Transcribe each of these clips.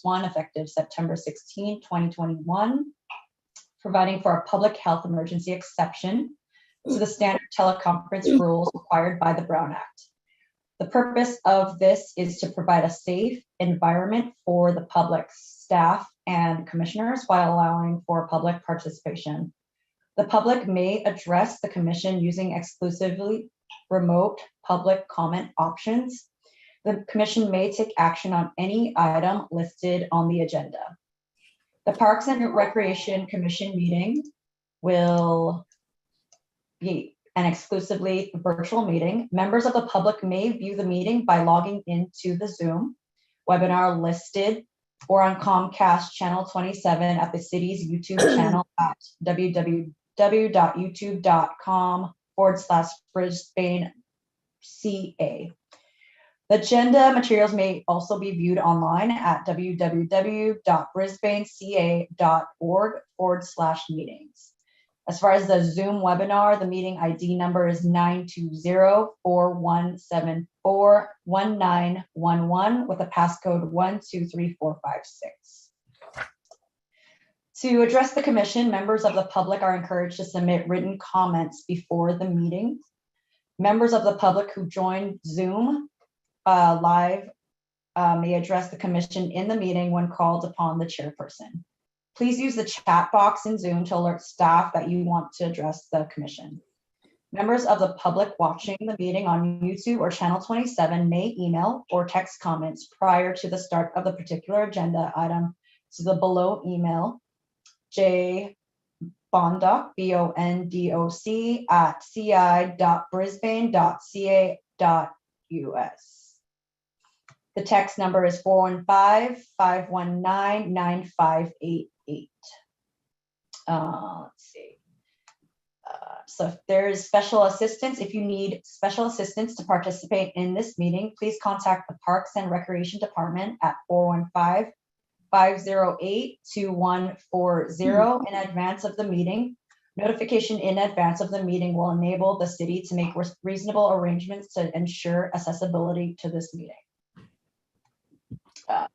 Ordinance 1, effective September 16, 2021, providing for a public health emergency exception to the standard teleconference rules required by the Brown Act. The purpose of this is to provide a safe environment for the public, staff, and commissioners while allowing for public participation. The public may address the commission using exclusively remote public comment options. The commission may take action on any item listed on the agenda. The Parks and Recreation Commission meeting will be an exclusively virtual meeting. Members of the public may view the meeting by logging into the Zoom webinar listed or on Comcast channel 27 at the city's YouTube channel at www.youtube.com/Brisbane CA. The agenda materials may also be viewed online at www.brisbaneca.org/meetings. As far as the Zoom webinar, the meeting ID number is 920-4174-1911 with a passcode 123456. To address the commission, members of the public are encouraged to submit written comments before the meeting. Members of the public who join Zoom live may address the commission in the meeting when called upon the chairperson. Please use the chat box in Zoom to alert staff that you want to address the commission. Members of the public watching the meeting on YouTube or channel 27 may email or text comments prior to the start of the particular agenda item to the below email, jbondoc, BONDOC, ci.brisbane.ca.us. The text number is 415-519-9588. Let's see. So if there's special assistance, if you need special assistance to participate in this meeting, please contact the Parks and Recreation Department at 415-508-2140 in advance of the meeting. Notification in advance of the meeting will enable the city to make reasonable arrangements to ensure accessibility to this meeting.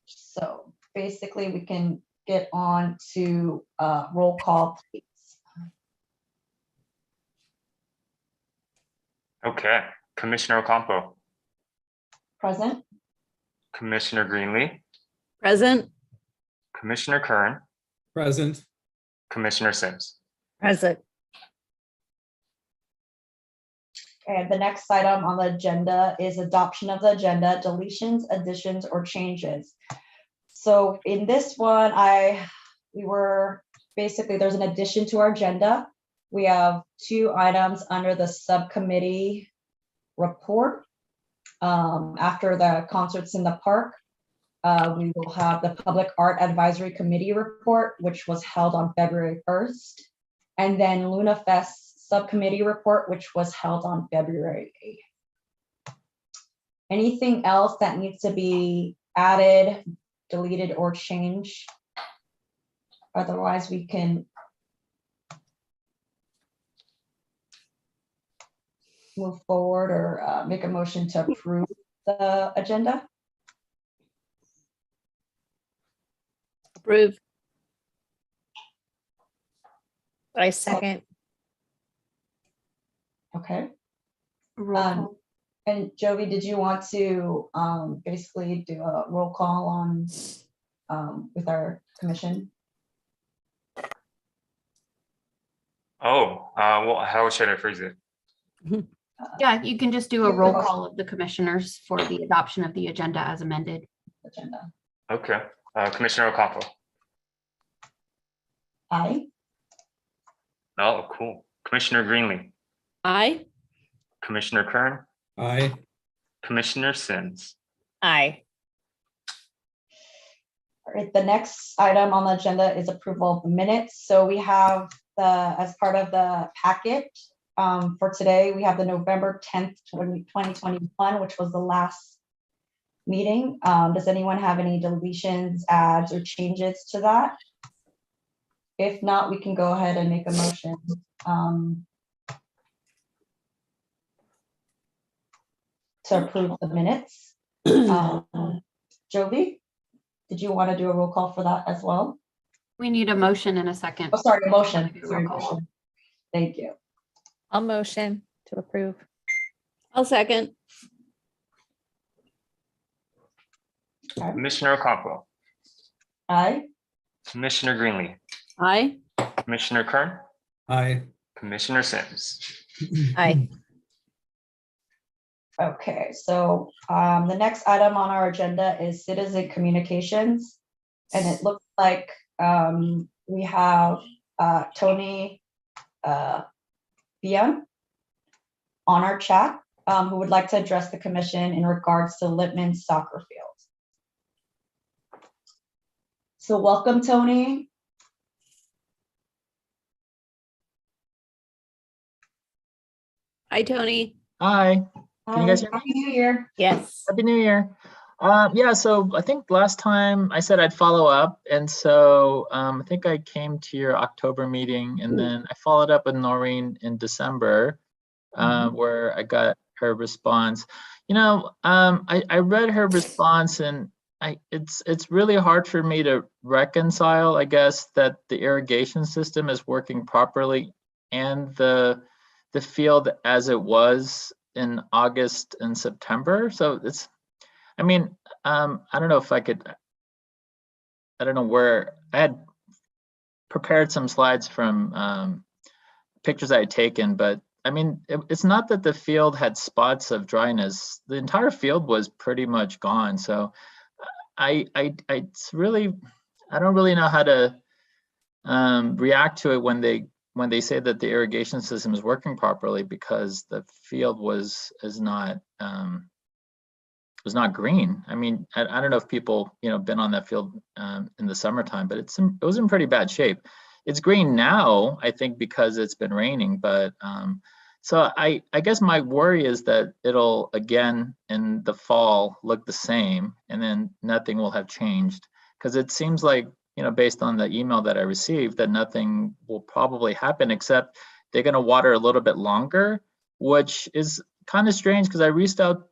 So basically we can get on to roll call, please. Okay, Commissioner Ocampo. Present. Commissioner Greenlee. Present. Commissioner Kern. Present. Commissioner Sims. Present. And the next item on the agenda is adoption of the agenda, deletions, additions, or changes. So in this one, there's an addition to our agenda. We have 2 items under the subcommittee report. After the concerts in the park, we will have the Public Art Advisory Committee report, which was held on February 1st. And then Luna Fest subcommittee report, which was held on February 8th. Anything else that needs to be added, deleted, or changed? Otherwise, we can move forward or make a motion to approve the agenda. Approve. I second. Okay. Roll call. And Jovi, did you want to basically do a roll call on with our commission? Oh, well, how should I phrase it? Yeah, you can just do a roll call of the commissioners for the adoption of the agenda as amended. Agenda. Okay, Commissioner Ocampo. Aye. Oh, cool. Commissioner Greenlee. Aye. Commissioner Kern. Aye. Commissioner Sims. Aye. All right, the next item on the agenda is approval of the minutes. So we have as part of the packet for today, we have the November 10th, 2021, which was the last meeting. Does anyone have any deletions, adds, or changes to that? If not, we can go ahead and make a motion. To approve the minutes. Jovi, did you want to do a roll call for that as well? We need a motion and a second. Oh, sorry, a motion. Do a Sorry, roll call. motion. Thank you. I'll motion to approve. I'll second. Commissioner Ocampo, Aye. Commissioner Greenlee, Aye. Commissioner Kern, Aye. Commissioner Sims. Aye. Okay, so the next item on our agenda is citizen communications. And it looks like we have Tony BM on our chat who would like to address the commission in regards to Lippman soccer field. So welcome, Tony. Hi, Tony. Hi, Can you guys hear me? Happy New Year. Yes. Happy New Year. Yeah, so I think last time I said I'd follow up. And so I think I came to your October meeting and then I followed up with Noreen in December where I got her response. You know, I read her response and it's really hard for me to reconcile, I guess, that the irrigation system is working properly and the field as it was in August and September. So it's, I mean, I don't know if I could, I don't know where, I had prepared some slides from pictures I had taken, but I mean, it's not that the field had spots of dryness. The entire field was pretty much gone. So it's really, I don't really know how to react to it when they say that the irrigation system is working properly, because the field was not green. I mean, I don't know if people been on that field in the summertime, but it was in pretty bad shape. It's green now, I think, because it's been raining. But so I guess my worry is that it'll again in the fall look the same, and then nothing will have changed, because it seems like, based on the email that I received, that nothing will probably happen except they're going to water a little bit longer, which is kind of strange because I reached out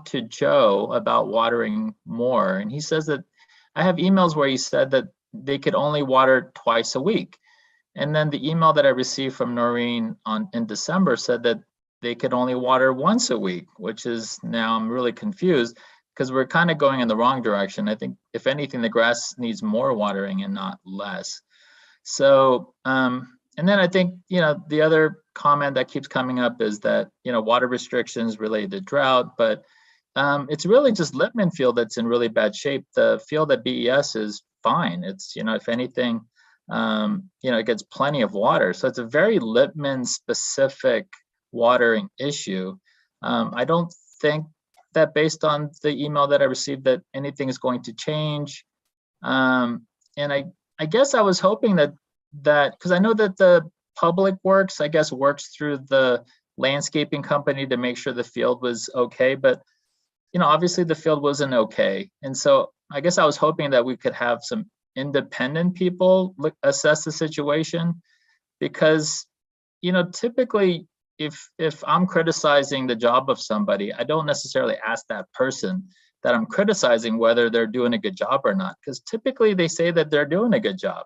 to Joe about watering more, and he says that I have emails where he said that they could only water twice a week. And then the email that I received from Noreen in December said that they could only water once a week, which is, now I'm really confused because we're kind of going in the wrong direction. I think if anything, the grass needs more watering and not less. So, and then I think, the other comment that keeps coming up is that, water restrictions related to drought, but it's really just Lippman field that's in really bad shape. The field at BES is fine. It's, if anything, it gets plenty of water. So it's a very Lippman specific watering issue. I don't think that based on the email that I received that anything is going to change. And I guess I was hoping that because I know that the Public Works, I guess, works through the landscaping company to make sure the field was okay, but obviously the field wasn't okay. And so I guess I was hoping that we could have some independent people assess the situation, because typically if I'm criticizing the job of somebody, I don't necessarily ask that person that I'm criticizing whether they're doing a good job or not, because typically they say that they're doing a good job.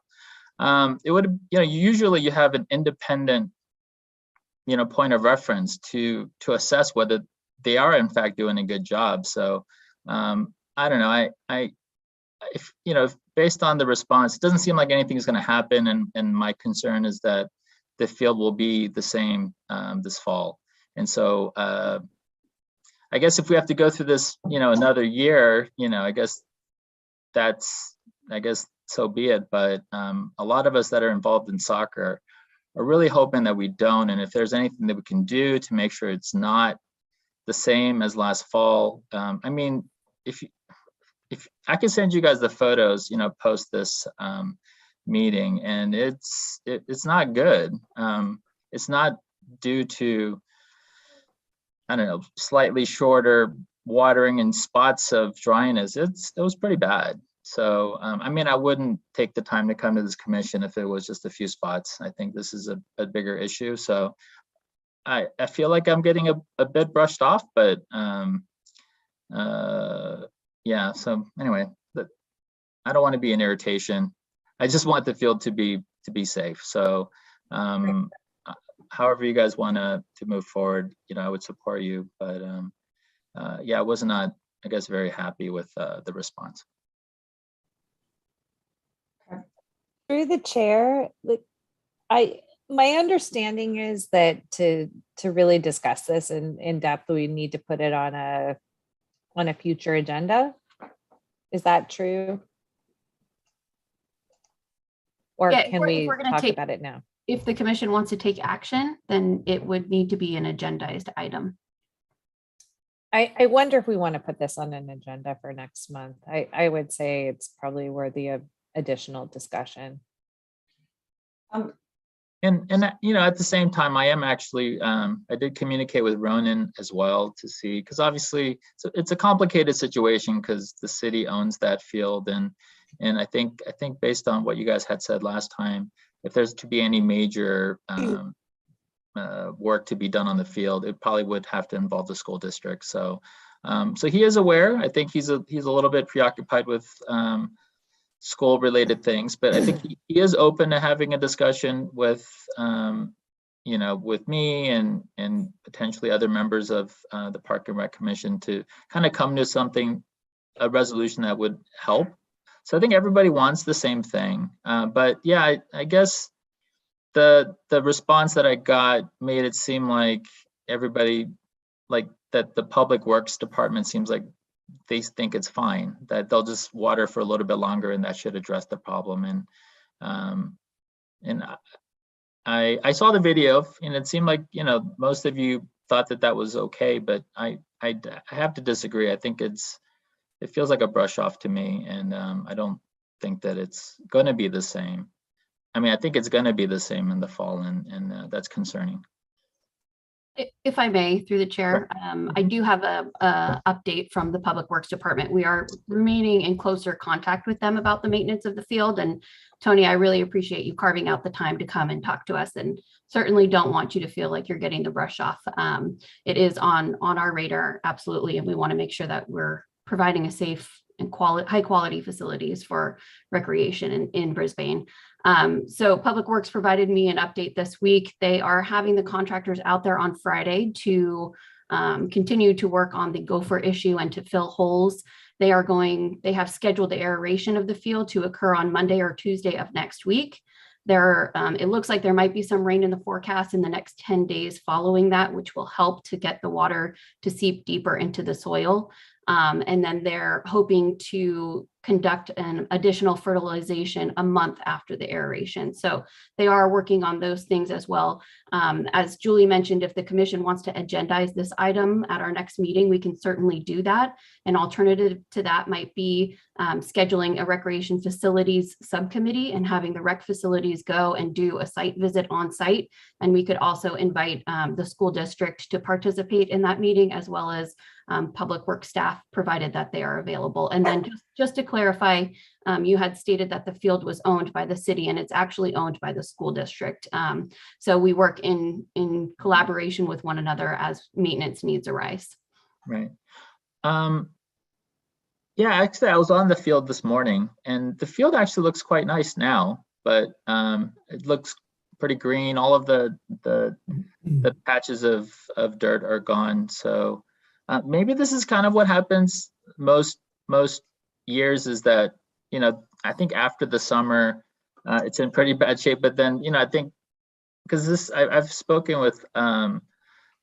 It would, usually you have an independent, point of reference to assess whether they are in fact doing a good job. So I don't know. If based on the response, it doesn't seem like anything is going to happen, and my concern is that the field will be the same this fall. And so I guess if we have to go through this, another year, I guess so be it. But a lot of us that are involved in soccer are really hoping that we don't. And if there's anything that we can do to make sure it's not the same as last fall, I mean, if I can send you guys the photos, post this meeting, and it's not good. It's not due to, I don't know, slightly shorter watering and spots of dryness. It was pretty bad. So I mean, I wouldn't take the time to come to this commission if it was just a few spots. I think this is a bigger issue. So I feel like I'm getting a bit brushed off, but yeah. So anyway, I don't want to be an irritation. I just want the field to be safe. So however you guys want to move forward, I would support you. But yeah, I was not, I guess, very happy with the response. Through the chair, my understanding is that to really discuss this in depth, we need to put it on a future agenda. Is that true? Or Yeah, can if we we're gonna talk take- about it now? If the commission wants to take action, then it would need to be an agendized item. I wonder if we want to put this on an agenda for next month. I would say it's probably worthy of additional discussion. And at the same time, I am actually, I did communicate with Ronan as well to see, because obviously it's a complicated situation because the city owns that field. And I think based on what you guys had said last time, if there's to be any major work to be done on the field, it probably would have to involve the school district. So he is aware. I think he's a little bit preoccupied with school related things, but I think he is open to having a discussion with with me and potentially other members of the Park and Rec Commission to kind of come to a resolution that would help. So I think everybody wants the same thing, but yeah, I guess the response that I got made it seem like everybody, like that the Public Works Department seems like they think it's fine, that they'll just water for a little bit longer and that should address the problem. And I saw the video and it seemed like, most of you thought that was okay, but I have to disagree. I think it feels like a brush off to me, and I don't think that it's going to be the same. I mean, I think it's going to be the same in the fall, and that's concerning. If I may, through the chair, I do have a update from the Public Works Department. We are remaining in closer contact with them about the maintenance of the field. And Tony, I really appreciate you carving out the time to come and talk to us, and certainly don't want you to feel like you're getting the brush off. It is on our radar, absolutely, and we want to make sure that we're providing a safe and high quality facilities for recreation in Brisbane. So Public Works provided me an update this week. They are having the contractors out there on Friday to continue to work on the gopher issue and to fill holes. They have scheduled the aeration of the field to occur on Monday or Tuesday of next week. It looks like there might be some rain in the forecast in the next 10 days following that, which will help to get the water to seep deeper into the soil. And then they're hoping to conduct an additional fertilization a month after the aeration. So they are working on those things as well. As Julie mentioned, if the commission wants to agendize this item at our next meeting, we can certainly do that. An alternative to that might be scheduling a recreation facilities subcommittee and having the rec facilities go and do a site visit on site. And we could also invite the school district to participate in that meeting, as well as Public Works staff, provided that they are available. And then just to clarify, you had stated that the field was owned by the city, and it's actually owned by the school district. So we work in collaboration with one another as maintenance needs arise. Right. Yeah, actually, I was on the field this morning, and the field actually looks quite nice now, but it looks pretty green. All of the patches of dirt are gone. So maybe this is kind of what happens most years, is that, I think after the summer, it's in pretty bad shape. But then, I think because I've spoken with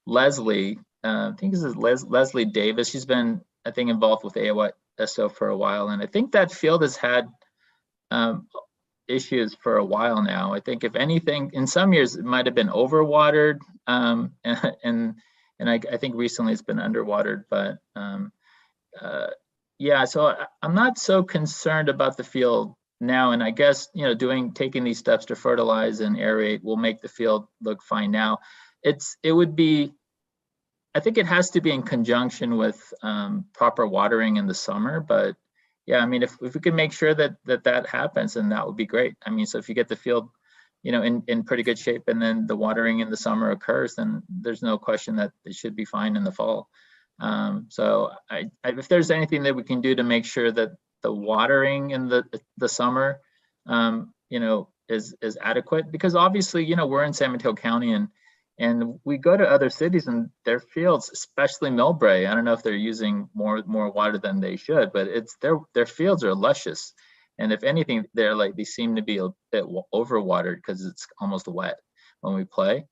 Leslie, I think this is Leslie Davis. She's been, I think, involved with AOSO for a while. And I think that field has had issues for a while now. I think if anything, in some years, it might have been overwatered. And I think recently it's been underwatered, but yeah, so I'm not so concerned about the field now. And I guess, taking these steps to fertilize and aerate will make the field look fine now. I think it has to be in conjunction with proper watering in the summer. But yeah, I mean, if we could make sure that happens, then that would be great. I mean, so if you get the field, in pretty good shape, and then the watering in the summer occurs, then there's no question that it should be fine in the fall. So if there's anything that we can do to make sure that the watering in the summer, is adequate, because obviously, we're in San Mateo County, and we go to other cities and their fields, especially Millbrae, I don't know if they're using more water than they should, but it's their fields are luscious. And if anything, they seem to be a bit overwatered because it's almost wet when we play.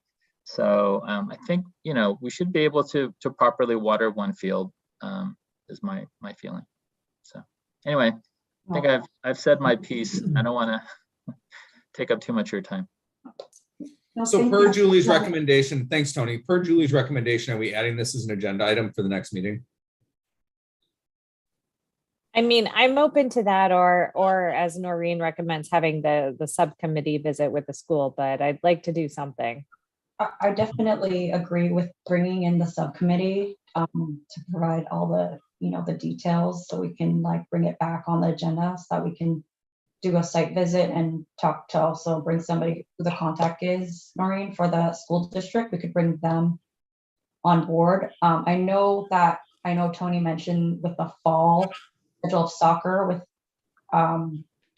So I think, we should be able to properly water one field, is my feeling. So anyway, I think I've said my piece. I don't want to take up too much of your time. No, So thank per you. Julie's recommendation, thanks, Tony. Per Julie's recommendation, are we adding this as an agenda item for the next meeting? I mean, I'm open to that, or as Noreen recommends, having the subcommittee visit with the school, but I'd like to do something. I definitely agree with bringing in the subcommittee to provide all the, the details, so we can bring it back on the agenda, so that we can do a site visit and talk to, also bring somebody who the contact is, Noreen, for the school district. We could bring them on board. I know Tony mentioned with the fall schedule of soccer,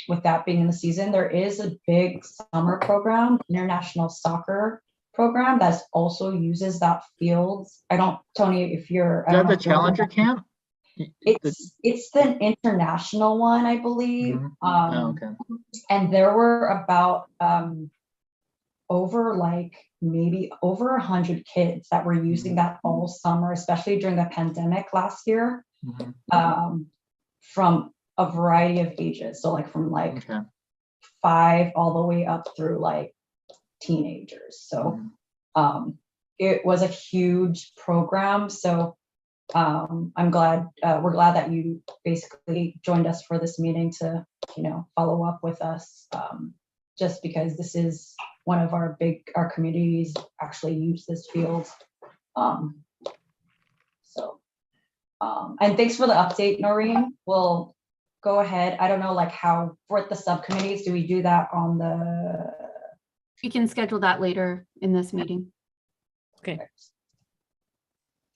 with that being in the season, there is a big summer program, international soccer program, that also uses that field. Tony, if you're, Is that the Challenger camp? It's the international one, I believe. Okay. And there were about maybe over 100 kids that were using that all summer, especially during the pandemic last year, from a variety of ages. So from Okay. 5 all the way up through teenagers. So it was a huge program. So we're glad that you basically joined us for this meeting to, follow up with us, just because this is one of our communities actually use this field. And thanks for the update, Noreen. We'll go ahead. I don't know, how for the subcommittees, do we do that on the? We can schedule that later in this meeting. Okay.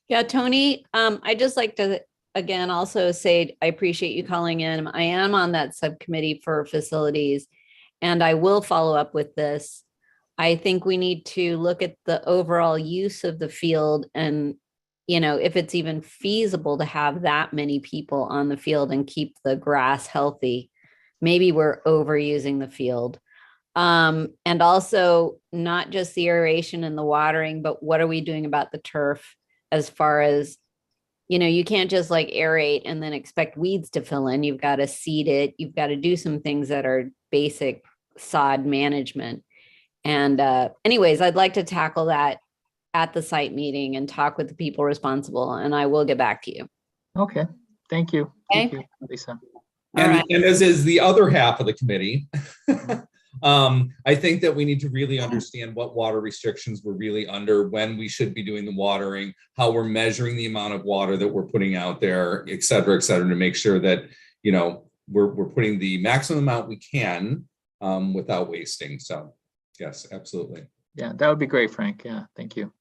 Yeah, Tony, I just like to, again, also say, I appreciate you calling in. I am on that subcommittee for facilities, and I will follow up with this. I think we need to look at the overall use of the field, and, if it's even feasible to have that many people on the field and keep the grass healthy. Maybe we're overusing the field. And also not just the aeration and the watering, but what are we doing about the turf? As far as, you can't just aerate and then expect weeds to fill in. You've got to seed it. You've got to do some things that are basic sod management. And anyways, I'd like to tackle that at the site meeting and talk with the people responsible, and I will get back to you. Okay. Thank you. Okay. Thank you, Lisa. And as is the other half of the committee, I think that we need to really understand what water restrictions we're really under, when we should be doing the watering, how we're measuring the amount of water that we're putting out there, et cetera, to make sure that, we're putting the maximum amount we can without wasting. So yes, absolutely. Yeah, that would be great, Frank. Yeah, thank you.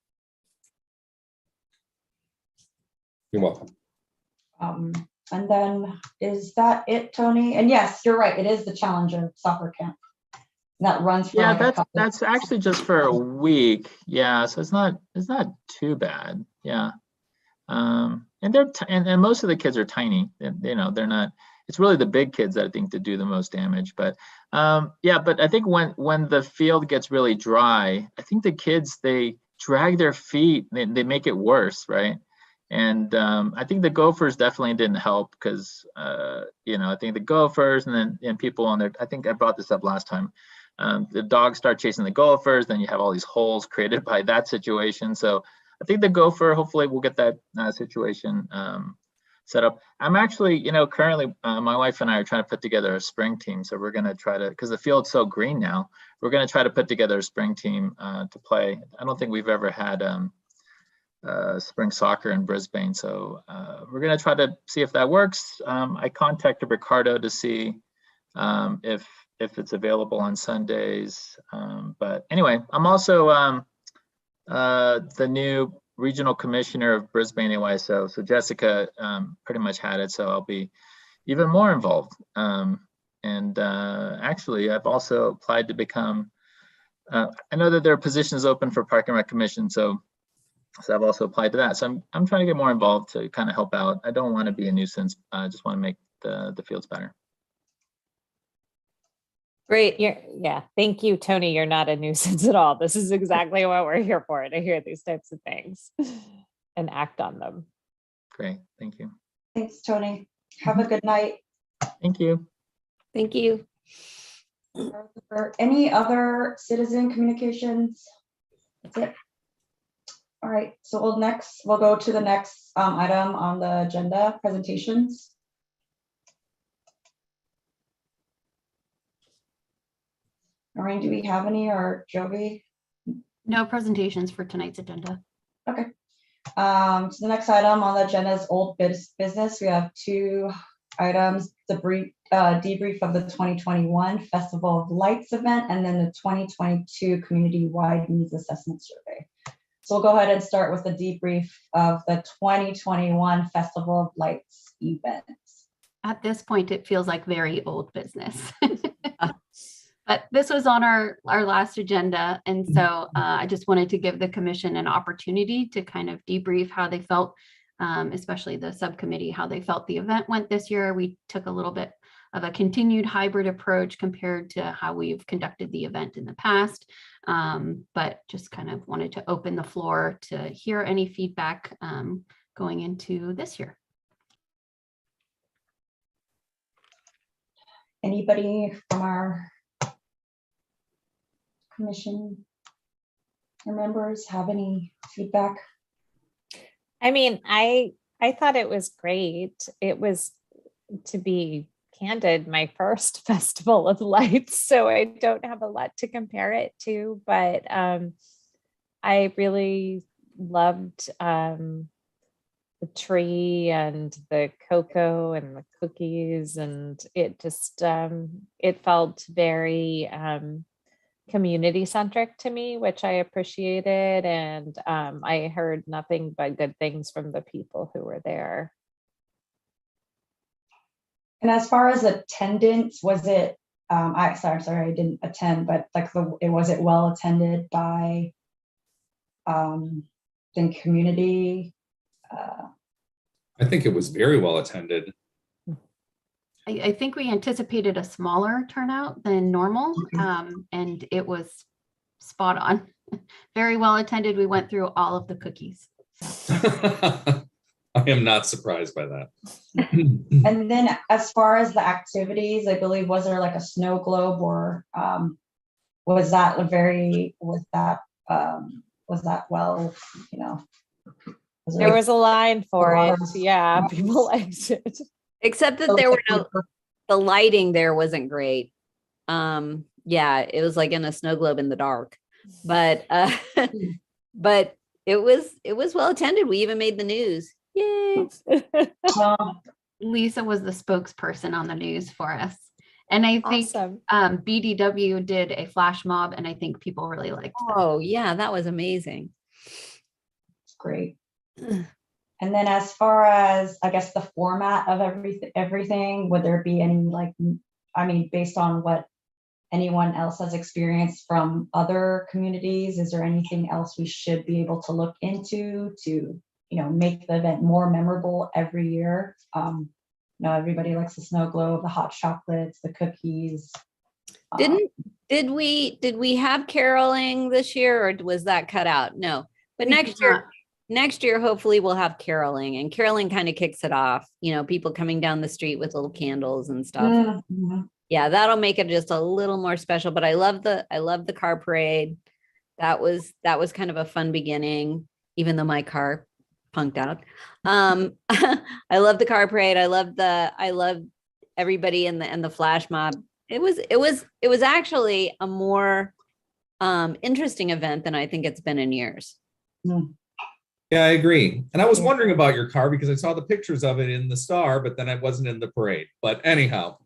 You're welcome. And then is that it, Tony? And yes, you're right. It is the Challenger soccer camp that runs for Yeah, a couple. that's actually just for a week. Yeah, so it's not too bad. Yeah, and and most of the kids are tiny. They're not. It's really the big kids that I think to do the most damage. But yeah, but I think when the field gets really dry, I think the kids, they drag their feet. They make it worse, right? And I think the Gophers definitely didn't help, because I think the Gophers and people on there. I think I brought this up last time. The dogs start chasing the Gophers, then you have all these holes created by that situation. So I think the Gopher, hopefully we'll get that situation set up. I'm actually, currently my wife and I are trying to put together a spring team. So we're going to try to, because the field's so green now, we're going to try to put together a spring team to play. I don't think we've ever had spring soccer in Brisbane. So we're going to try to see if that works. I contacted Ricardo to see if it's available on Sundays. But anyway, I'm also the new regional commissioner of Brisbane AYSO. So Jessica pretty much had it. So I'll be even more involved. Actually, I've also applied to become, I know that there are positions open for Park and Rec Commission, so I've also applied to that. So I'm trying to get more involved to kind of help out. I don't want to be a nuisance. I just want to make the fields better. Great. Yeah, thank you, Tony. You're not a nuisance at all. This is exactly what we're here for, to hear these types of things and act on them. Great, thank you. Thanks, Tony. Have a good night. Thank you. Thank you. Or any other citizen communications? That's it. All right, so we'll go to the next item on the agenda, presentations. Noreen, do we have any, or Jovi? No presentations for tonight's agenda. Okay. So the next item on the agenda is old business. We have two items: the debrief of the 2021 Festival of Lights event, and then the 2022 community-wide needs assessment survey. So we'll go ahead and start with the debrief of the 2021 Festival of Lights event. At this point, it feels like very old business. But this was on our last agenda. And so I just wanted to give the commission an opportunity to kind of debrief how they felt, especially the subcommittee, how they felt the event went this year. We took a little bit of a continued hybrid approach compared to how we've conducted the event in the past. But just kind of wanted to open the floor to hear any feedback going into this year. Anybody from our commission or members have any feedback? I mean, I thought it was great. It was, to be candid, my first Festival of Lights, so I don't have a lot to compare it to, but I really loved the tree and the cocoa and the cookies, and it just it felt very community centric to me, which I appreciated, and I heard nothing but good things from the people who were there. And as far as attendance, was it sorry, I didn't attend, but like was it well attended by the community? I think it was very well attended. I think we anticipated a smaller turnout than normal, and it was spot on. Very well attended. We went through all of the cookies. I am not surprised by that. And then as far as the activities, I believe, was there like a snow globe, or was that well, you know? There was a line for it. Yeah, people liked it. Except that there were the lighting there wasn't great. Yeah, it was like in a snow globe in the dark, but but it was well attended. We even made the news. Yay. Lisa was the spokesperson on the news for us. And I think Awesome. BDW did a flash mob, and I think people really liked that. Oh yeah, that was amazing. Great. And then as far as, I guess, the format of everything, would there be any, like, I mean, based on what anyone else has experienced from other communities, is there anything else we should be able to look into to, you know, make the event more memorable every year? You know, everybody likes the snow globe, the hot chocolates, the cookies. Did we have caroling this year, or was that cut out? No, but next year, hopefully we'll have caroling, and caroling kind of kicks it off. You know, people coming down the street with little candles and stuff. Mm-hmm. Yeah, that'll make it just a little more special. But I love the car parade. That was kind of a fun beginning, even though my car punked out. I love the car parade. I love everybody in the flash mob. It was actually a more interesting event than I think it's been in years. Mm. Yeah, I agree. And I was wondering about your car because I saw the pictures of it in the Star, but then it wasn't in the parade. But anyhow,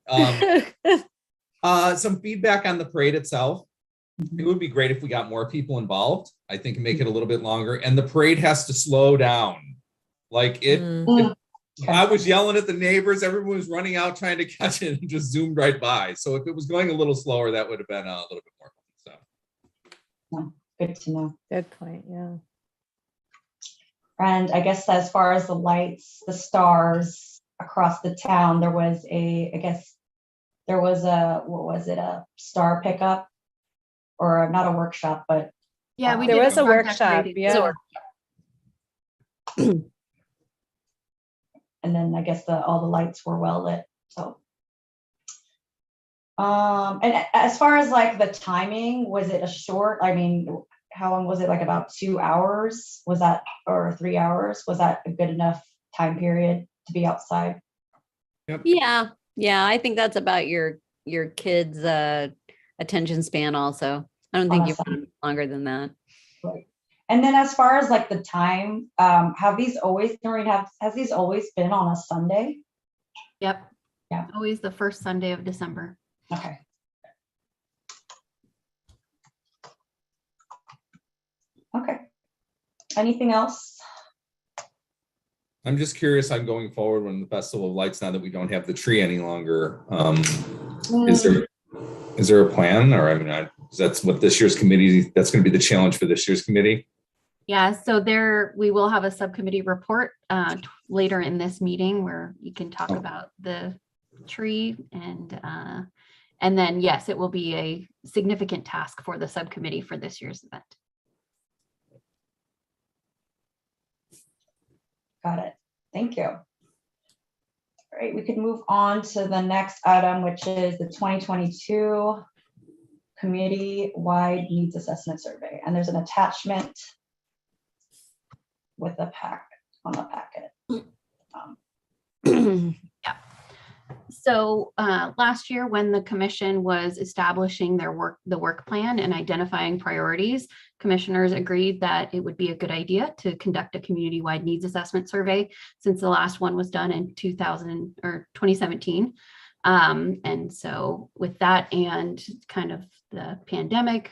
some feedback on the parade itself. It would be great if we got more people involved. I think make it a little bit longer. And the parade has to slow down. Like it I was yelling at the neighbors. Everyone was running out trying to catch it and just zoomed right by. So if it was going a little slower, that would have been a little bit more. So. No, good to know. Good point. Yeah. And I guess as far as the lights, the stars across the town, there was a star pickup, or not a workshop, but Yeah, we There did was a start workshop. decorating. Yeah. and then I guess all the lights were well lit. So, and as far as like the timing, was it a short? I mean, how long was it? Like about 2 hours? Was that, or 3 hours? Was that a good enough time period to be outside? Yeah. Yeah. I think that's about your kids' attention span also. I don't think you want them longer than that. Right. And then as far as like the time, have these always, Noreen, has these always been on a Sunday? Yep. Yeah. Always the first Sunday of December. Okay. Okay. Anything else? I'm just curious on going forward when the Festival of Lights, now that we don't have the tree any longer, is there a plan? Or I mean, that's what this year's committee, that's going to be the challenge for this year's committee. Yeah, so we will have a subcommittee report later in this meeting where you can talk about the tree, and then yes, it will be a significant task for the subcommittee for this year's event. Got it. Thank you. All right, we could move on to the next item, which is the 2022 community-wide needs assessment survey. And there's an attachment with the packet on the packet. Yeah. So last year, when the commission was establishing the work plan and identifying priorities, commissioners agreed that it would be a good idea to conduct a community-wide needs assessment survey, since the last one was done in 2017. And so with that and kind of the pandemic,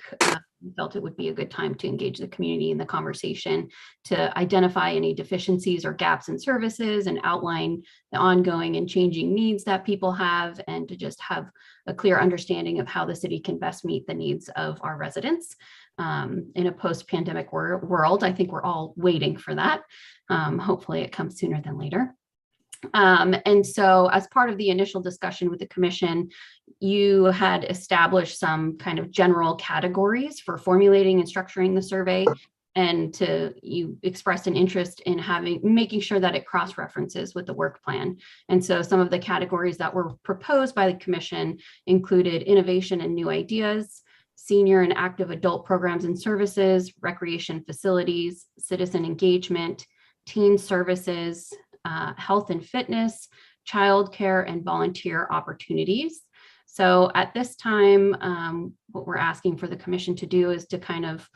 we felt it would be a good time to engage the community in the conversation to identify any deficiencies or gaps in services and outline the ongoing and changing needs that people have, and to just have a clear understanding of how the city can best meet the needs of our residents. In a post-pandemic world, I think we're all waiting for that. Hopefully it comes sooner than later. And so as part of the initial discussion with the commission, you had established some kind of general categories for formulating and structuring the survey, and you expressed an interest in making sure that it cross-references with the work plan. And so some of the categories that were proposed by the commission included innovation and new ideas, senior and active adult programs and services, recreation facilities, citizen engagement, teen services, health and fitness, childcare, and volunteer opportunities. So at this time, what we're asking for the commission to do is to kind of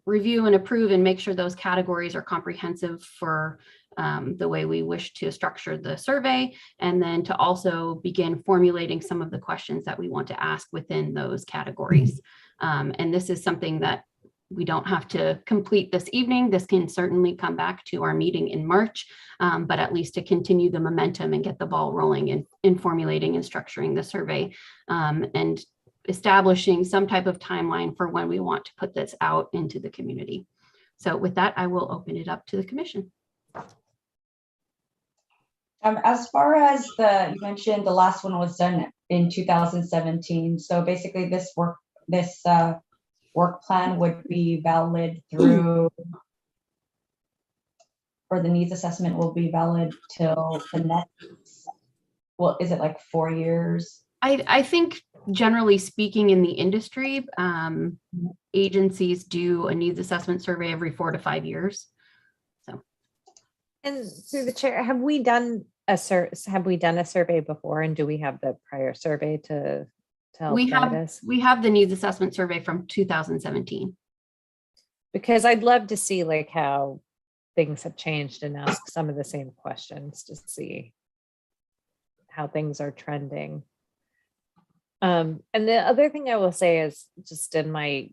review and approve and make sure those categories are comprehensive for the way we wish to structure the survey, and then to also begin formulating some of the questions that we want to ask within those categories. And this is something that we don't have to complete this evening. This can certainly come back to our meeting in March, but at least to continue the momentum and get the ball rolling in formulating and structuring the survey, and establishing some type of timeline for when we want to put this out into the community. So with that, I will open it up to the commission. As far as you mentioned the last one was done in 2017. So basically this work plan would be valid through, or the needs assessment will be valid till the next, well, is it like 4 years? I think generally speaking in the industry, agencies do a needs assessment survey every 4 to 5 years. So. And through the chair, have we done a survey before, and do we have the prior survey to help guide us? We have the needs assessment survey from 2017. Because I'd love to see like how things have changed and ask some of the same questions to see how things are trending. And the other thing I will say is, just in my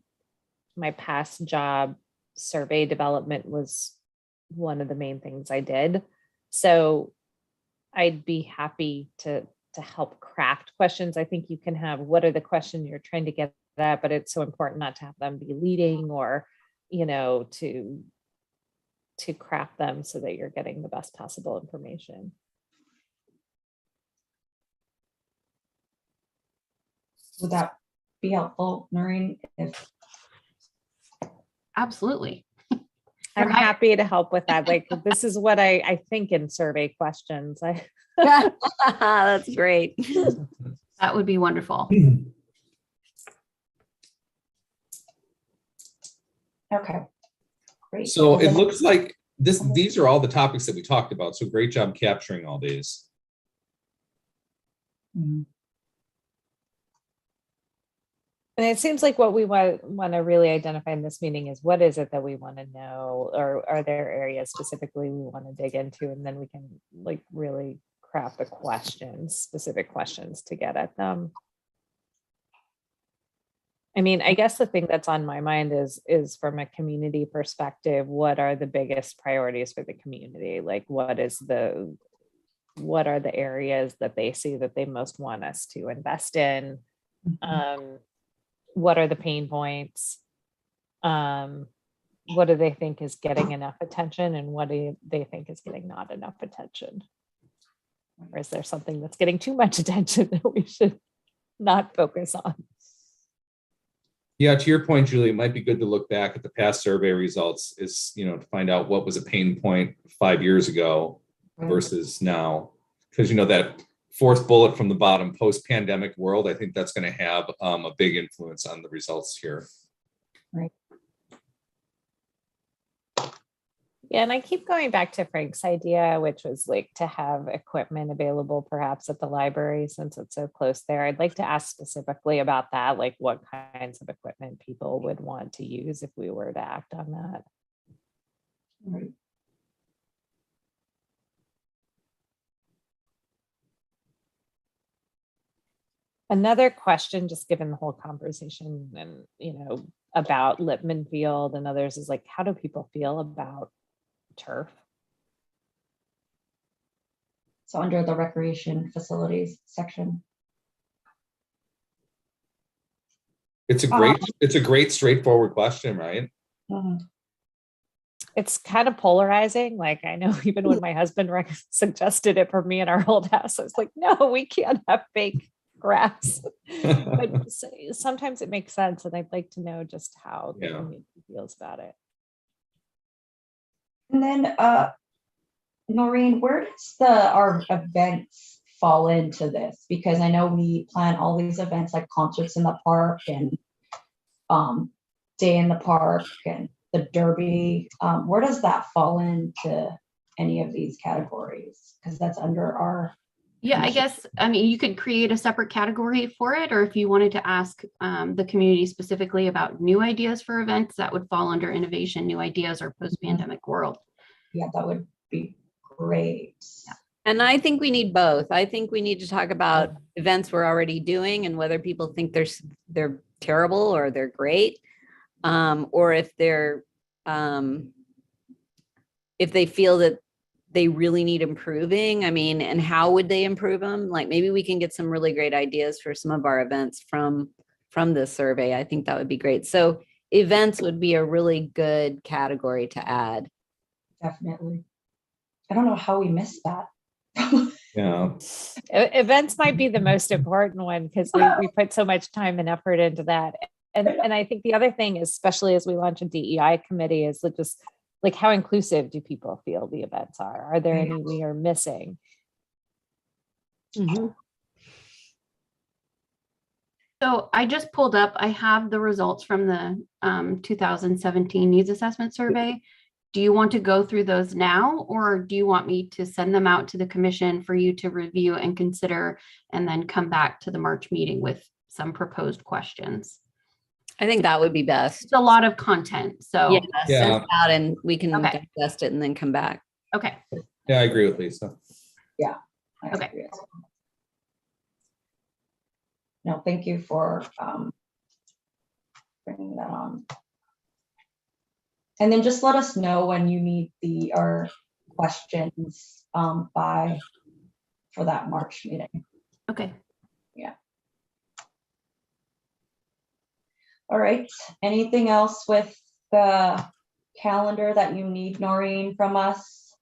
past job, survey development was one of the main things I did. So I'd be happy to help craft questions. I think you can have, what are the questions you're trying to get at, but it's so important not to have them be leading or, you know, to craft them so that you're getting the best possible information. Would that be helpful, Noreen? If Absolutely. I'm I- happy to help with that. Like, this is what I think in survey questions. That's great. That would be wonderful. okay, great. So And it then- looks like these are all the topics that we talked about. So great job capturing all these. Mhm. And it seems like what we want to really identify in this meeting is what is it that we want to know, or are there areas specifically we want to dig into, and then we can like really craft the questions, specific questions to get at them. I mean, I guess the thing that's on my mind is from a community perspective, what are the biggest priorities for the community? Like what are the areas that they see that they most want us to invest in? What are the pain points? What do they think is getting enough attention, and what do they think is getting not enough attention? Or is there something that's getting too much attention that we should not focus on? Yeah, to your point, Julie, it might be good to look back at the past survey results, is, you know, to find out what was a pain point 5 years ago versus now. Because, you know, that fourth bullet from the bottom, post-pandemic world, I think that's going to have a big influence on the results here. Right. Yeah, and I keep going back to Frank's idea, which was like to have equipment available perhaps at the library since it's so close there. I'd like to ask specifically about that, like what kinds of equipment people would want to use if we were to act on that. Right. Another question, just given the whole conversation and, you know, about Lippman Field and others, is like, how do people feel about turf? So under the recreation facilities section. It's a great straightforward question, right? It's kind of polarizing. Like, I know even when my husband suggested it for me in our old house, I was like, no, we can't have fake grass. But sometimes it makes sense, and I'd like to know just how the community feels about it. And then Noreen, where does our events fall into this? Because I know we plan all these events like concerts in the park and day in the park and the Derby. Where does that fall into any of these categories? Because that's under our. Yeah, I guess, I mean, you could create a separate category for it, or if you wanted to ask the community specifically about new ideas for events, that would fall under innovation, new ideas, or post-pandemic world. Yeah, that would be great. Yeah. And I think we need both. I think we need to talk about events we're already doing and whether people think they're terrible or they're great, or if they feel that they really need improving. I mean, and how would they improve them? Like maybe we can get some really great ideas for some of our events from this survey. I think that would be great. So events would be a really good category to add. Definitely. I don't know how we missed that. Yeah. Events might be the most important one because we put so much time and effort into that. And I think the other thing, especially as we launch a DEI committee, is just like how inclusive do people feel the events are? Are there any we are missing? Mm-hmm. So I just pulled up, I have the results from the 2017 needs assessment survey. Do you want to go through those now, or do you want me to send them out to the commission for you to review and consider, and then come back to the March meeting with some proposed questions? I think that would be best. It's a lot of content, so. Send it out and we can Okay. digest it and then come back. Okay, Yeah, I agree with Lisa. I Okay. agree as well. No, thank you for bringing that on. And then just let us know when you need our questions for that March meeting. Okay. All right, anything else with the calendar that you need, Noreen, from us?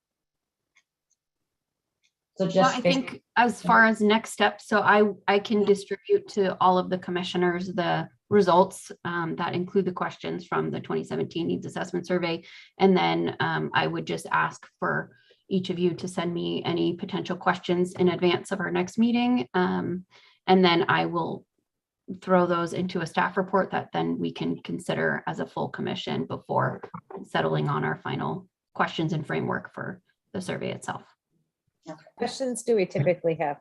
So Well, just I think as far as next steps, so I can distribute to all of the commissioners the results that include the questions from the 2017 needs assessment survey. And then I would just ask for each of you to send me any potential questions in advance of our next meeting. And then I will throw those into a staff report that then we can consider as a full commission before settling on our final questions and framework for the survey itself. Questions do we typically have,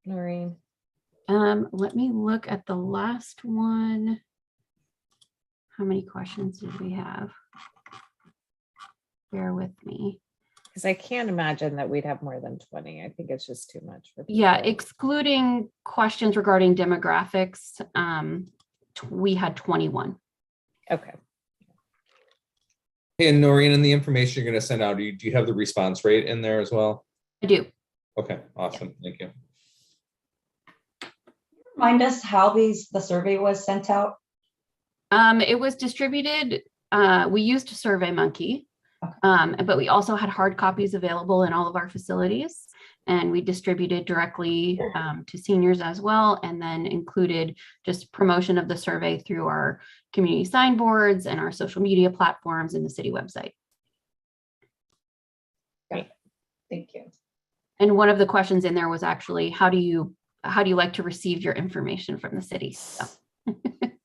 Noreen? Let me look at the last one. How many questions did we have? Bear with me. Because I can't imagine that we'd have more than 20. I think it's just too much for Yeah, people. excluding questions regarding demographics, we had 21. Okay. Hey, and Noreen, in the information you're going to send out, do you have the response rate in there as well? I do. Okay, awesome. Thank you. remind us how the survey was sent out? It was distributed. We used SurveyMonkey, but we also had hard copies available in all of our facilities, and we distributed directly to seniors as well, and then included just promotion of the survey through our community signboards and our social media platforms and the city website. Great. Thank you. And one of the questions in there was actually, how do you like to receive your information from the city? So.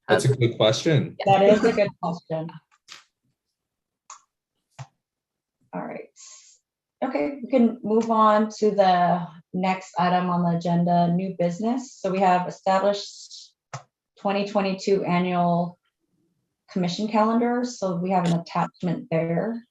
That's a good question. That is a good question. All right. Okay, we can move on to the next item on the agenda, new business. So we have established 2022 annual commission calendar. So we have an attachment there.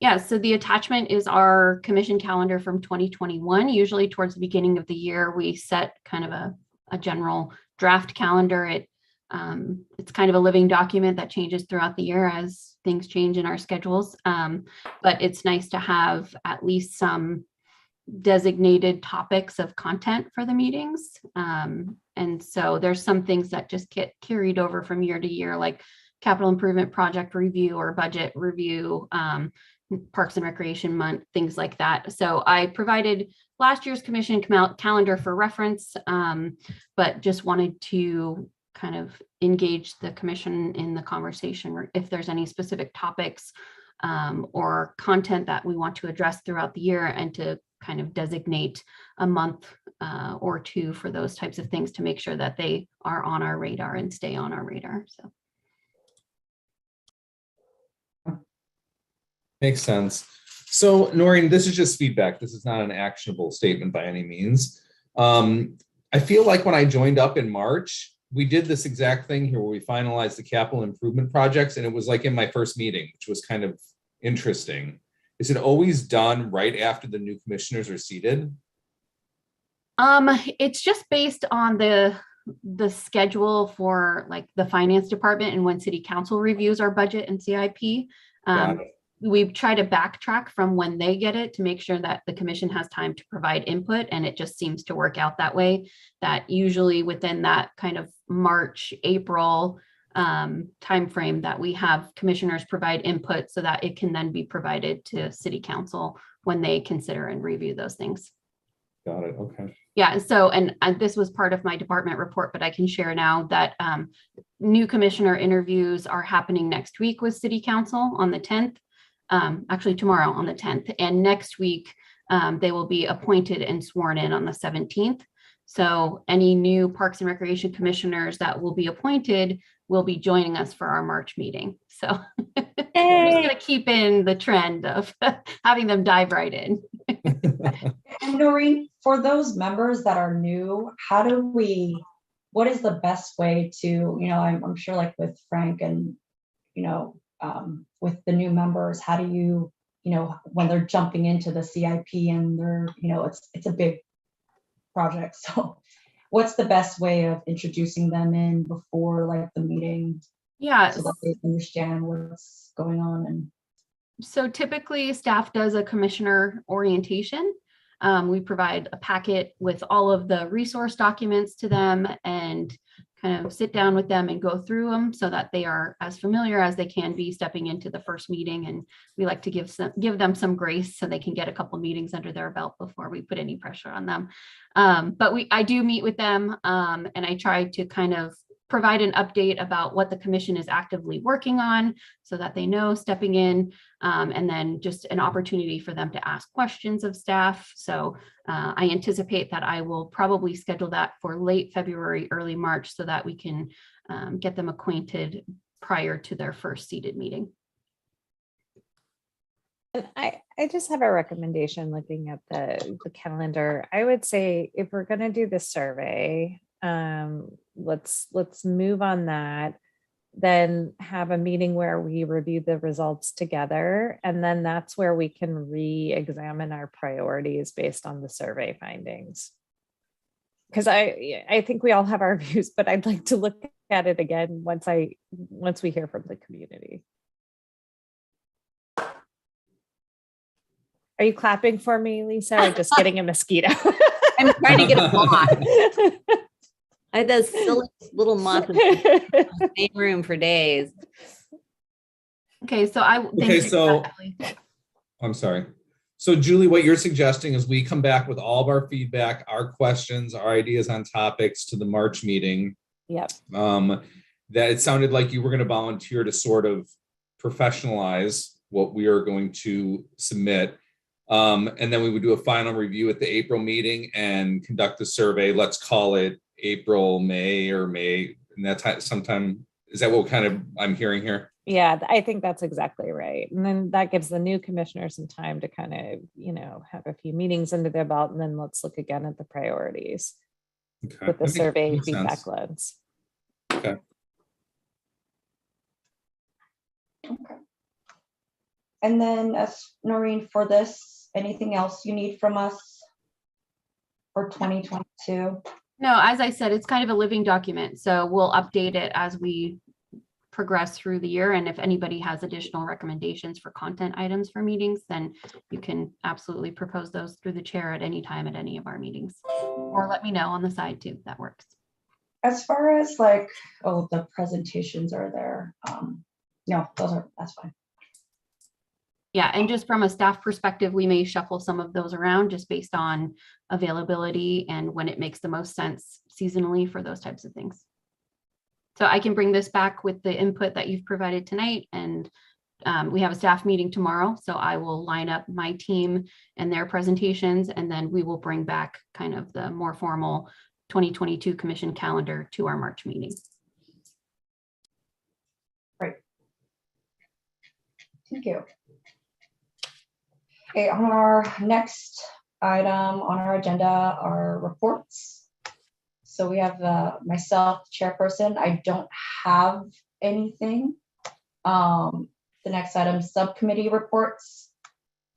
Yeah, so the attachment is our commission calendar from 2021. Usually towards the beginning of the year, we set kind of a general draft calendar. It's kind of a living document that changes throughout the year as things change in our schedules. But it's nice to have at least some designated topics of content for the meetings. And so there's some things that just get carried over from year to year, like capital improvement project review or budget review, Parks and Recreation Month, things like that. So I provided last year's commission calendar for reference, but just wanted to kind of engage the commission in the conversation if there's any specific topics or content that we want to address throughout the year, and to kind of designate a month or two for those types of things to make sure that they are on our radar and stay on our radar. So. Makes sense. So Noreen, this is just feedback. This is not an actionable statement by any means. I feel like when I joined up in March, we did this exact thing here where we finalized the capital improvement projects, and it was like in my first meeting, which was kind of interesting. Is it always done right after the new commissioners are seated? It's just based on the schedule for like the finance department and when city council reviews our budget and CIP. We try to backtrack from when they get it to make sure that the commission has time to provide input, and it just seems to work out that way, that usually within that kind of March, April timeframe that we have commissioners provide input so that it can then be provided to city council when they consider and review those things. Got it. Okay. Yeah, so, and this was part of my department report, but I can share now that new commissioner interviews are happening next week with city council on the 10th. Actually tomorrow on the 10th, and next week they will be appointed and sworn in on the 17th. So any new Parks and Recreation commissioners that will be appointed will be joining us for our March meeting. So we're just going to keep in the trend of having them dive right in. And Noreen, for those members that are new, what is the best way to, I'm sure like with Frank and, with the new members, how do you, when they're jumping into the CIP and they're, it's a big project. So what's the best way of introducing them in before like the meeting? Yeah. So that they understand what's going on. So typically staff does a commissioner orientation. We provide a packet with all of the resource documents to them and kind of sit down with them and go through them so that they are as familiar as they can be stepping into the first meeting. And we like to give them some grace so they can get a couple meetings under their belt before we put any pressure on them. But I do meet with them and I try to kind of provide an update about what the commission is actively working on so that they know stepping in, and then just an opportunity for them to ask questions of staff. So I anticipate that I will probably schedule that for late February, early March, so that we can get them acquainted prior to their first seated meeting. And I just have a recommendation looking at the calendar. I would say if we're going to do the survey, let's move on that, then have a meeting where we review the results together. And then that's where we can re-examine our priorities based on the survey findings. Because I think we all have our views, but I'd like to look at it again once we hear from the community. Are you clapping for me, Lisa, or just getting a mosquito? I'm trying to get a moth. I had those silly little moths in the same room for days. Okay, so I'm sorry. So Julie, what you're suggesting is we come back with all of our feedback, our questions, our ideas on topics to the March meeting. Yep. That it sounded like you were going to volunteer to sort of professionalize what we are going to submit. And then we would do a final review at the April meeting and conduct the survey. Let's call it April, May, and that time sometime. Is that what kind of I'm hearing here? Yeah, I think that's exactly right. And then that gives the new commissioner some time to kind of, have a few meetings under their belt, and then let's look again at the priorities with the survey feedback lens. Okay. Okay. And then Noreen, for this, anything else you need from us for 2022? No, as I said, it's kind of a living document. So we'll update it as we progress through the year. And if anybody has additional recommendations for content items for meetings, then you can absolutely propose those through the chair at any time at any of our meetings. Or let me know on the side too, that works. As far as the presentations are there. No, that's fine. Yeah, and just from a staff perspective, we may shuffle some of those around just based on availability and when it makes the most sense seasonally for those types of things. So I can bring this back with the input that you've provided tonight, and we have a staff meeting tomorrow. So I will line up my team and their presentations, and then we will bring back kind of the more formal 2022 commission calendar to our March meeting. Right. Thank you. Okay, on our next item on our agenda are reports. So we have myself, chairperson. I don't have anything. The next item, subcommittee reports.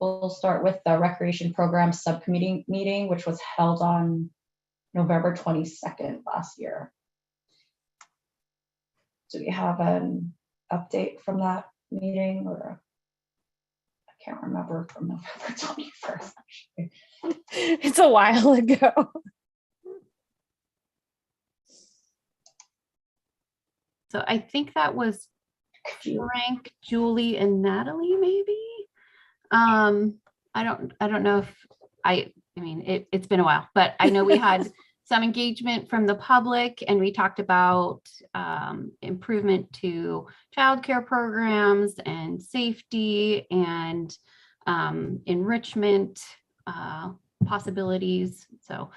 We'll start with the recreation program subcommittee meeting, which was held on November 22nd last year. Do we have an update from that meeting, or I can't remember, from November 21st, actually. It's a while ago. So I think that was Frank, Julie, and Natalie, maybe. I don't know if I mean, it's been a while, but I know we had some engagement from the public, and we talked about improvement to childcare programs and safety and enrichment possibilities. So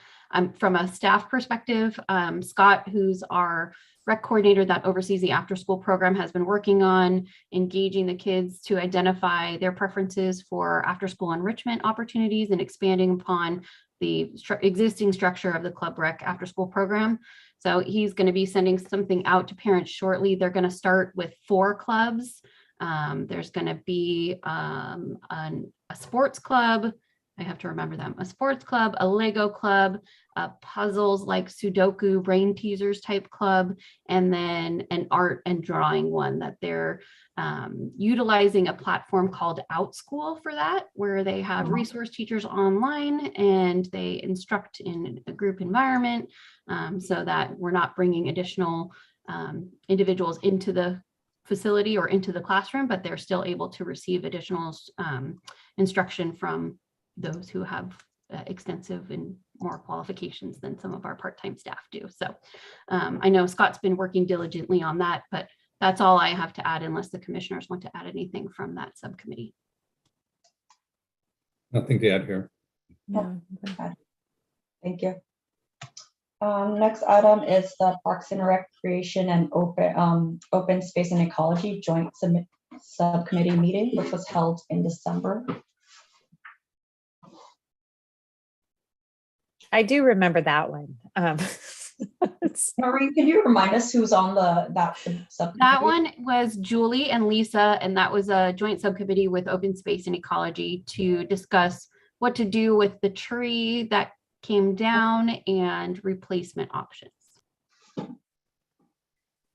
from a staff perspective, Scott, who's our rec coordinator that oversees the after school program, has been working on engaging the kids to identify their preferences for after school enrichment opportunities and expanding upon the existing structure of the club rec after school program. So he's going to be sending something out to parents shortly. They're going to start with 4 clubs. There's going to be a sports club, I have to remember them, a sports club, a Lego club, puzzles like Sudoku, brain teasers type club, and then an art and drawing one that they're utilizing a platform called OutSchool for that, where they have resource teachers online and they instruct in a group environment, so that we're not bringing additional individuals into the facility or into the classroom, but they're still able to receive additional instruction from those who have extensive and more qualifications than some of our part-time staff do. So I know Scott's been working diligently on that, but that's all I have to add unless the commissioners want to add anything from that subcommittee. Nothing to add here. No. Thank you. Next item is the Parks and Recreation and Open Space and Ecology Joint Subcommittee meeting, which was held in December. I do remember that one. Maureen, can you remind us who's on that subcommittee? That one was Julie and Lisa, and that was a joint subcommittee with Open Space and Ecology to discuss what to do with the tree that came down and replacement options.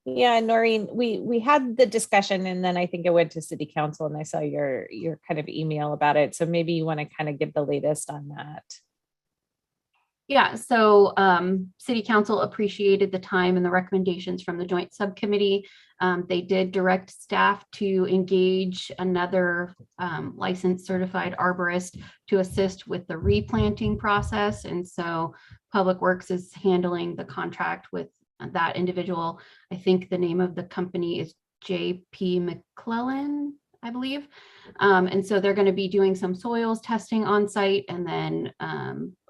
Yeah, Noreen, we had the discussion, and then I think it went to City Council, and I saw your kind of email about it. So maybe you want to kind of give the latest on that. Yeah, so City Council appreciated the time and the recommendations from the joint subcommittee. They did direct staff to engage another licensed certified arborist to assist with the replanting process. And so Public Works is handling the contract with that individual. I think the name of the company is JP McClellan, I believe. And so they're going to be doing some soils testing on site, and then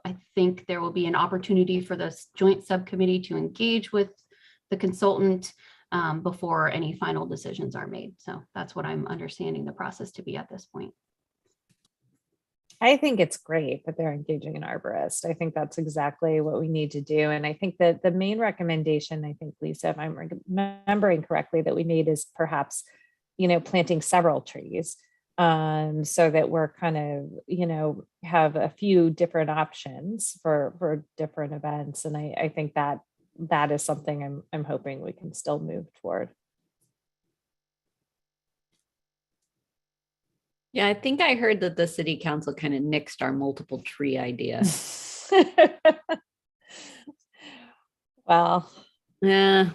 I think there will be an opportunity for the joint subcommittee to engage with the consultant before any final decisions are made. So that's what I'm understanding the process to be at this point. I think it's great that they're engaging an arborist. I think that's exactly what we need to do. And I think that the main recommendation, I think, Lisa, if I'm remembering correctly, that we made is perhaps, planting several trees. So that we're kind of, have a few different options for different events. And I think that is something I'm hoping we can still move toward. Yeah, I think I heard that the City Council kind of nixed our multiple tree idea. Well, Yeah.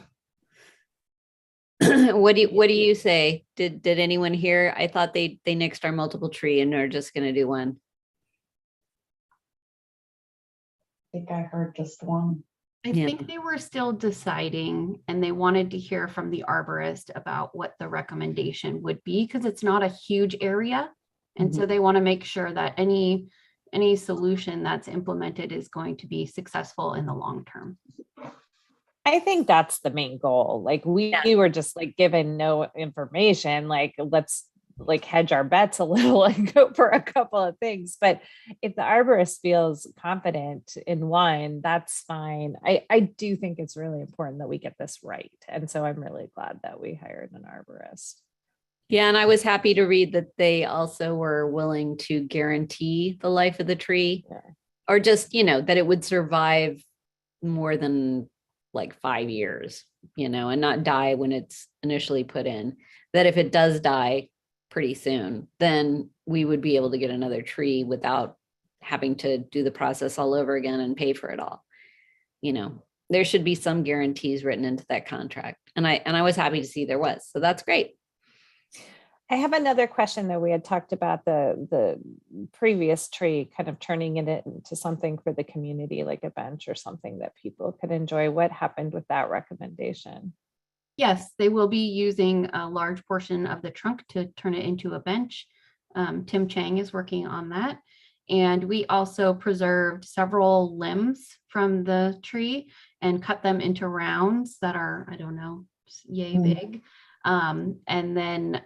What do you say? Did anyone hear? I thought they nixed our multiple tree and are just going to do one. I think I heard just one. I think they were still deciding, and they wanted to hear from the arborist about what the recommendation would be, because it's not a huge area. And so they want to make sure that any solution that's implemented is going to be successful in the long term. I think that's the main goal. Like we were just like given no information, like let's like hedge our bets a little and go for a couple of things. But if the arborist feels confident in one, that's fine. I do think it's really important that we get this right. And so I'm really glad that we hired an arborist. Yeah, and I was happy to read that they also were willing to guarantee the life of the tree, or just, that it would survive more than like 5 years, and not die when it's initially put in. That if it does die pretty soon, then we would be able to get another tree without having to do the process all over again and pay for it all. There should be some guarantees written into that contract. And I was happy to see there was. So that's great. I have another question that we had talked about the previous tree, kind of turning it into something for the community, like a bench or something that people could enjoy. What happened with that recommendation? Yes, they will be using a large portion of the trunk to turn it into a bench. Tim Chang is working on that. And we also preserved several limbs from the tree and cut them into rounds that are, I don't know, yay big. And then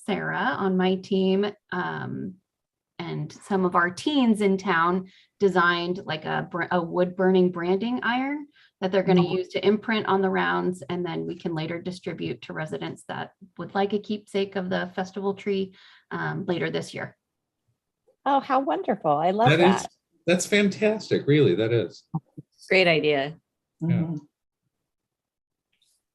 Sarah on my team and some of our teens in town designed like a wood burning branding iron that they're going to use to imprint on the rounds, and then we can later distribute to residents that would like a keepsake of the festival tree later this year. Oh, how wonderful. I love That is, that. that's fantastic, really, that is. Great idea. Mhm.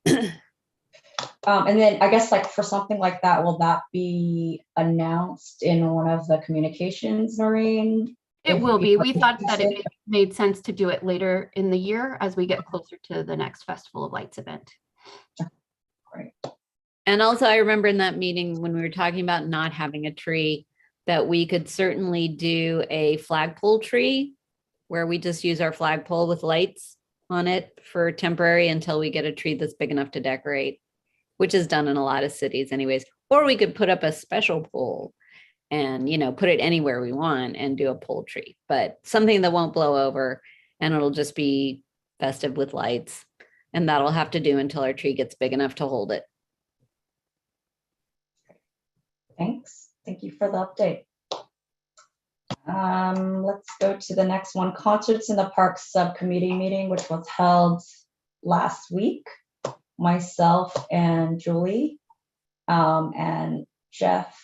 And then I guess like for something like that, will that be announced in one of the communications, Noreen? It If will we be. are We thought that it interested? made sense to do it later in the year as we get closer to the next Festival of Lights event. And also, I remember in that meeting when we were talking about not having a tree, that we could certainly do a flagpole tree where we just use our flagpole with lights on it for temporary until we get a tree that's big enough to decorate, which is done in a lot of cities anyways. Or we could put up a special pole and, you know, put it anywhere we want and do a pole tree, but something that won't blow over and it'll just be festive with lights. And that'll have to do until our tree gets big enough to hold it. Thanks. Thank you for the update. Let's go to the next one. Concerts in the Parks Subcommittee meeting, which was held last week. Myself and Julie and Jeff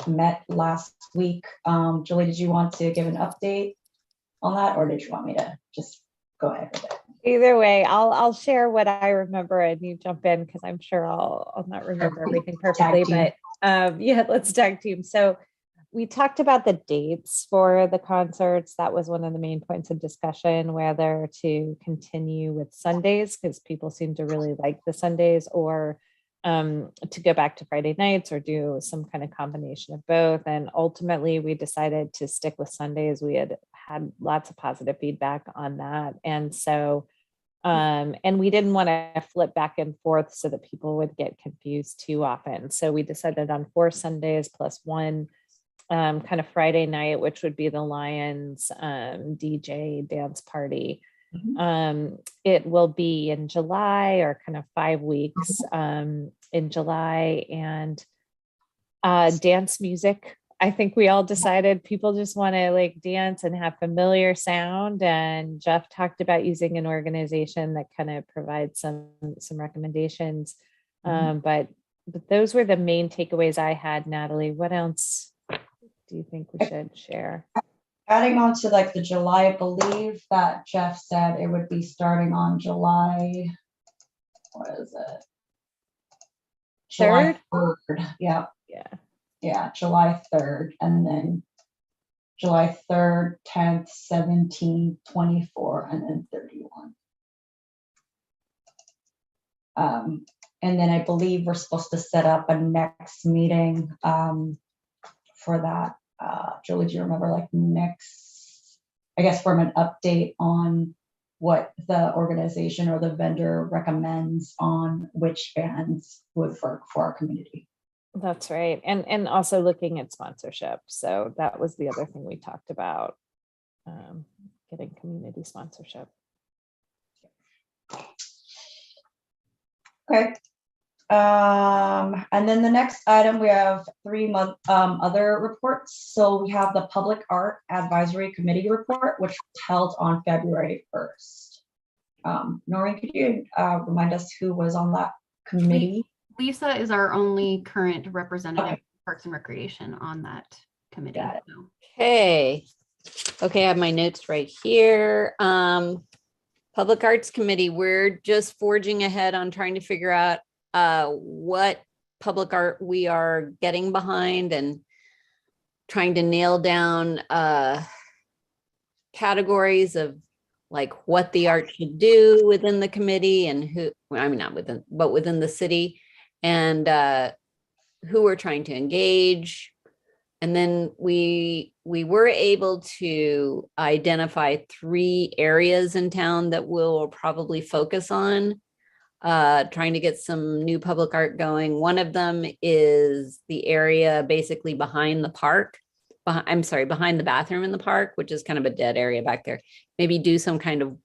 met last week. Julie, did you want to give an update on that, or did you want me to just go ahead with it? Either way, I'll share what I remember and you jump in because I'm sure I'll not remember everything perfectly, Tag but yeah, let's tag team. So we talked about the dates for the concerts. That was one of the main points of discussion, whether to continue with Sundays because people seem to really like the Sundays, or to go back to Friday nights, or do some kind of combination of both. And ultimately we decided to stick with Sundays. We had lots of positive feedback on that. And so, and we didn't want to flip back and forth so that people would get confused too often. So we decided on 4 Sundays plus 1 kind of Friday night, which would be the Lions DJ dance party. It will be in July, or kind of 5 weeks in July, and dance music. I think we all decided people just want to like dance and have familiar sound. And Jeff talked about using an organization that kind of provides some recommendations. But those were the main takeaways I had. Natalie, what else do you think we should share? Adding on to like the July, I believe that Jeff said it would be starting on July, what is it? July 3rd. Yeah. Yeah, July 3rd, and then July 3rd, 10th, 17th, 24, and then 31. And then I believe we're supposed to set up a next meeting for that. Julie, do you remember like next, I guess, from an update on what the organization or the vendor recommends on which bands would work for our community? That's right. And also looking at sponsorship. So that was the other thing we talked about, getting community sponsorship. Okay. And then the next item, we have 3 other reports. So we have the Public Art Advisory Committee report, which was held on February 1st. Noreen, could you remind us who was on that committee? Lisa is our only current representative of Parks and Recreation on that committee. Got it. So. Okay. Okay, I have my notes right here. Public Arts Committee, we're just forging ahead on trying to figure out what public art we are getting behind and trying to nail down categories of like what the art should do within the committee and who, I mean, not within, but within the city, and who we're trying to engage. And then we were able to identify 3 areas in town that we'll probably focus on, trying to get some new public art going. One of them is the area basically behind the park. Behind the bathroom in the park, which is kind of a dead area back there. Maybe do some kind of,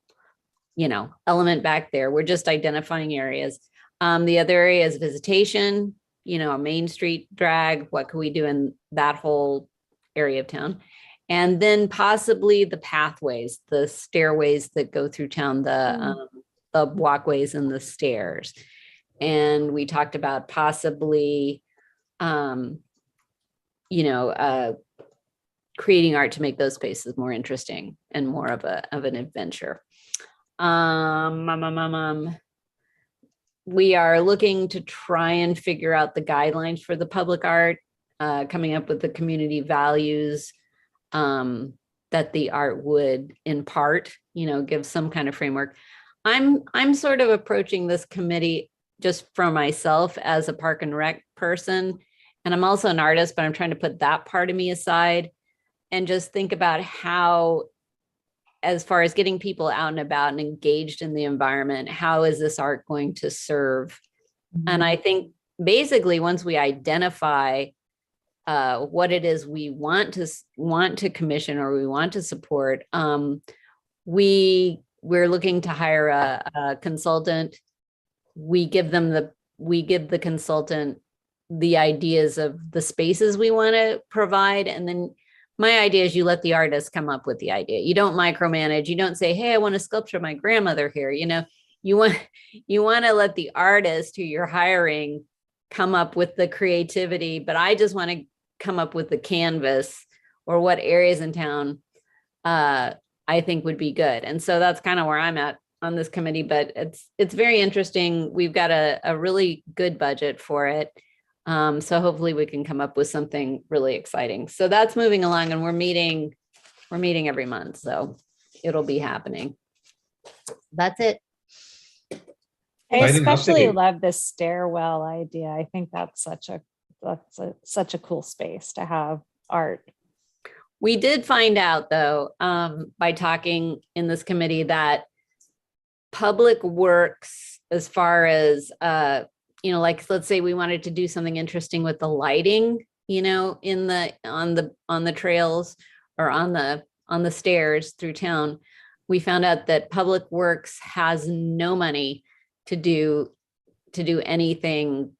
you know, element back there. We're just identifying areas. The other area is visitation, you know, a Main Street drag. What can we do in that whole area of town? And then possibly the pathways, the stairways that go through town, the walkways and the stairs. And we talked about possibly creating art to make those spaces more interesting and more of an adventure. We are looking to try and figure out the guidelines for the public art, coming up with the community values that the art would impart, give some kind of framework. I'm sort of approaching this committee just for myself as a park and rec person. And I'm also an artist, but I'm trying to put that part of me aside and just think about how, as far as getting people out and about and engaged in the environment, how is this art going to serve? And I think basically once we identify what it is we want to commission or we want to support, we're looking to hire a consultant. We give the consultant the ideas of the spaces we want to provide, and then my idea is you let the artist come up with the idea. You don't micromanage. You don't say, hey, I want to sculpture my grandmother here. You want to let the artist who you're hiring come up with the creativity, but I just want to come up with the canvas or what areas in town I think would be good. And so that's kind of where I'm at on this committee, but it's very interesting. We've got a really good budget for it. So hopefully we can come up with something really exciting. So that's moving along, and we're meeting every month. So it'll be happening. That's it. I Exciting especially update. love this stairwell idea. I think that's such a cool space to have art. We did find out though, by talking in this committee, that Public Works, as far as like let's say we wanted to do something interesting with the lighting, on the trails or on the stairs through town, we found out that Public Works has no money to do anything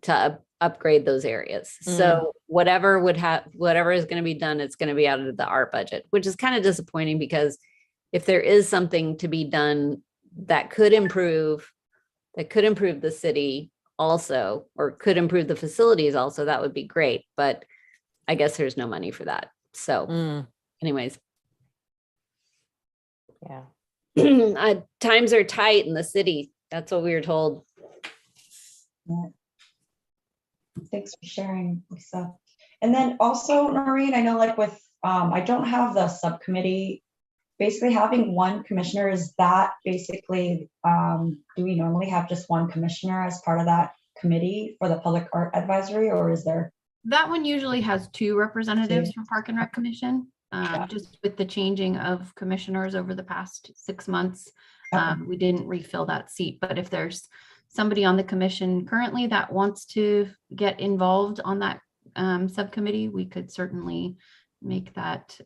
to upgrade those areas. So whatever is going to be done, it's going to be out of the art budget, which is kind of disappointing, because if there is something to be done that could improve the city also, or could improve the facilities also, that would be great. But I guess there's no money for that. So anyways. Yeah. Times are tight in the city. That's what we were told. Yeah. Thanks for sharing, Lisa. And then also, Noreen, I know with, I don't have the subcommittee. Basically having one commissioner, is that basically, do we normally have just one commissioner as part of that committee for the Public Art Advisory, or is there? That one usually has two representatives from Park and Rec Commission. Just with the changing of commissioners over the past 6 months, we didn't refill that seat. But if there's somebody on the commission currently that wants to get involved on that subcommittee, we could certainly make that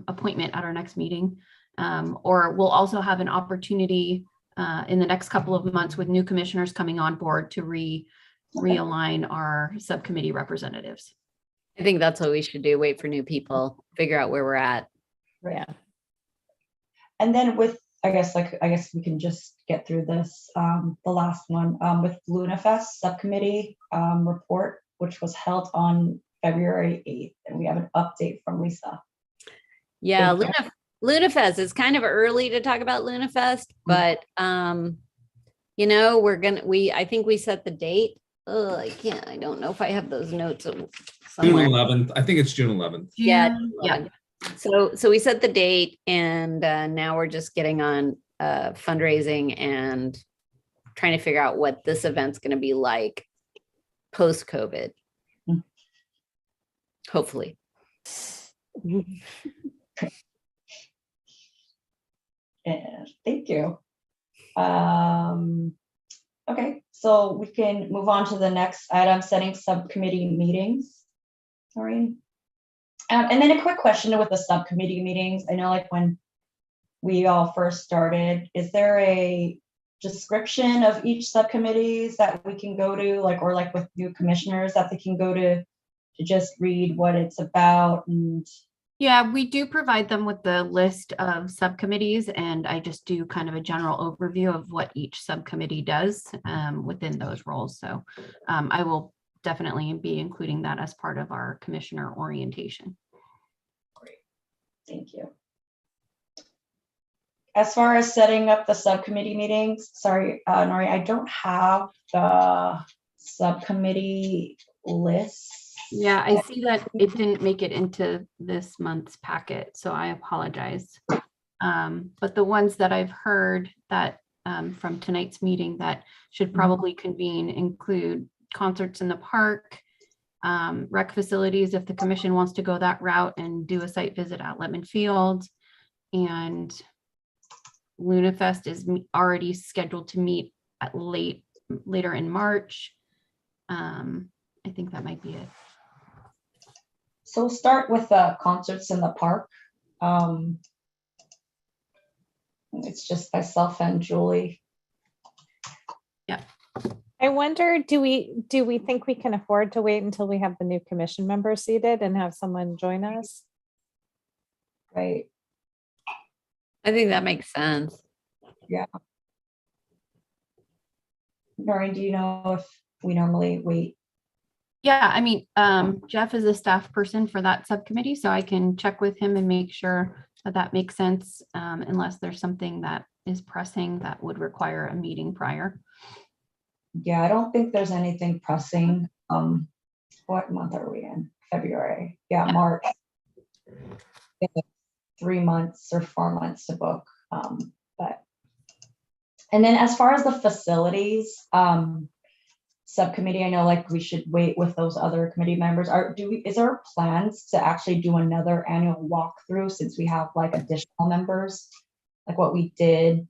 appointment at our next meeting. Or we'll also have an opportunity in the next couple of months with new commissioners coming on board to realign our subcommittee representatives. I think that's what we should do. Wait for new people, figure out where we're at. Right. Yeah. And then with, I guess we can just get through this, the last one, with LunaFest subcommittee report, which was held on February 8th, and we have an update from Lisa. Yeah, LunaFest, it's kind of early to talk about LunaFest, but I think we set the date. Oh, I don't know if I have those notes somewhere. June 11th. I think it's June 11th. Yeah. Yeah. So we set the date, and now we're just getting on fundraising and trying to figure out what this event's going to be like post-COVID. Hopefully. And thank you. Okay, so we can move on to the next item, setting subcommittee meetings. Sorry. And then a quick question with the subcommittee meetings. I know when we all first started, is there a description of each subcommittees that we can go to, or with new commissioners that they can go to just read what it's about? And yeah, we do provide them with the list of subcommittees, and I just do kind of a general overview of what each subcommittee does within those roles. So I will definitely be including that as part of our commissioner orientation. Thank you. As far as setting up the subcommittee meetings, sorry, Nori, I don't have the subcommittee list. Yeah, I see that it didn't make it into this month's packet, so I apologize. But the ones that I've heard that from tonight's meeting that should probably convene include concerts in the park, rec facilities if the commission wants to go that route and do a site visit at Letman Field, and LunaFest is already scheduled to meet at later in March. I think that might be it. So we'll start with the concerts in the park. It's just myself and Julie. I wonder, do we think we can afford to wait until we have the new commission members seated and have someone join us? Right. I think that makes sense. Noreen, do you know if we normally wait? Yeah, I mean, Jeff is a staff person for that subcommittee, so I can check with him and make sure that that makes sense, unless there's something that is pressing that would require a meeting prior. Yeah, I don't think there's anything pressing. What month are we in? February. Yeah, March. 3 months or 4 months to book. And then as far as the facilities subcommittee, I know like we should wait with those other committee members. Is there plans to actually do another annual walkthrough since we have like additional members, like what we did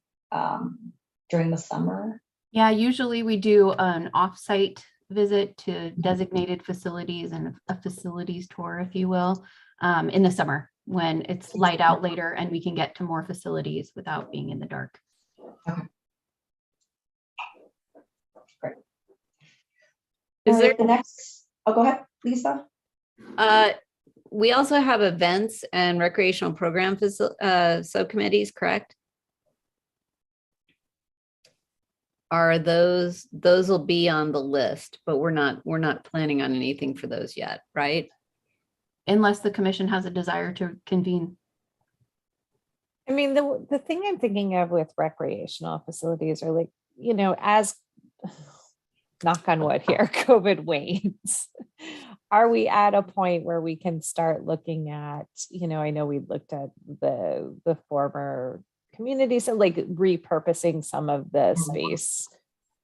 during the summer? Yeah, usually we do an off-site visit to designated facilities and a facilities tour, if you will, in the summer when it's light out later and we can get to more facilities without being in the dark. Okay. Great. Is there, the next? Oh, go ahead, Lisa. we also have events and recreational program subcommittees, correct? Are those will be on the list, but we're not planning on anything for those yet, right? Unless the commission has a desire to convene. I mean, the thing I'm thinking of with recreational facilities are like, you know, as knock on wood here, COVID wanes. Are we at a point where we can start looking at, you know, I know we looked at the former communities, so like repurposing some of the space.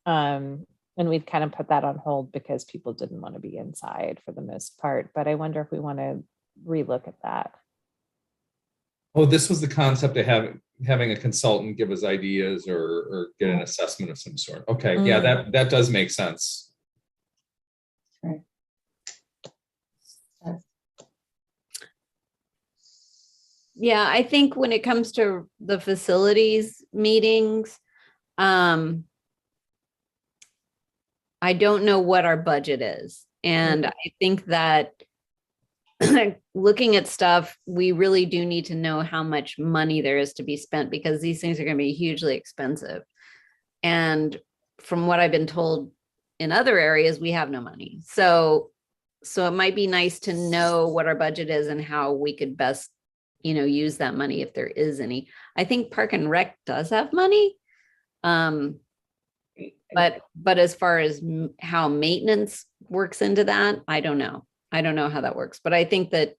And we'd kind of put that on hold because people didn't want to be inside for the most part. But I wonder if we want to relook at that. Oh, this was the concept of having a consultant give us ideas or get an assessment of some sort. Okay, yeah, that does make sense. Right. Yeah, I think when it comes to the facilities meetings, I don't know what our budget is. And I think that looking at stuff, we really do need to know how much money there is to be spent because these things are going to be hugely expensive. And from what I've been told in other areas, we have no money. So it might be nice to know what our budget is and how we could best, you know, use that money if there is any. I think Park and Rec does have money. But as far as how maintenance works into that, I don't know. I don't know how that works. But I think that,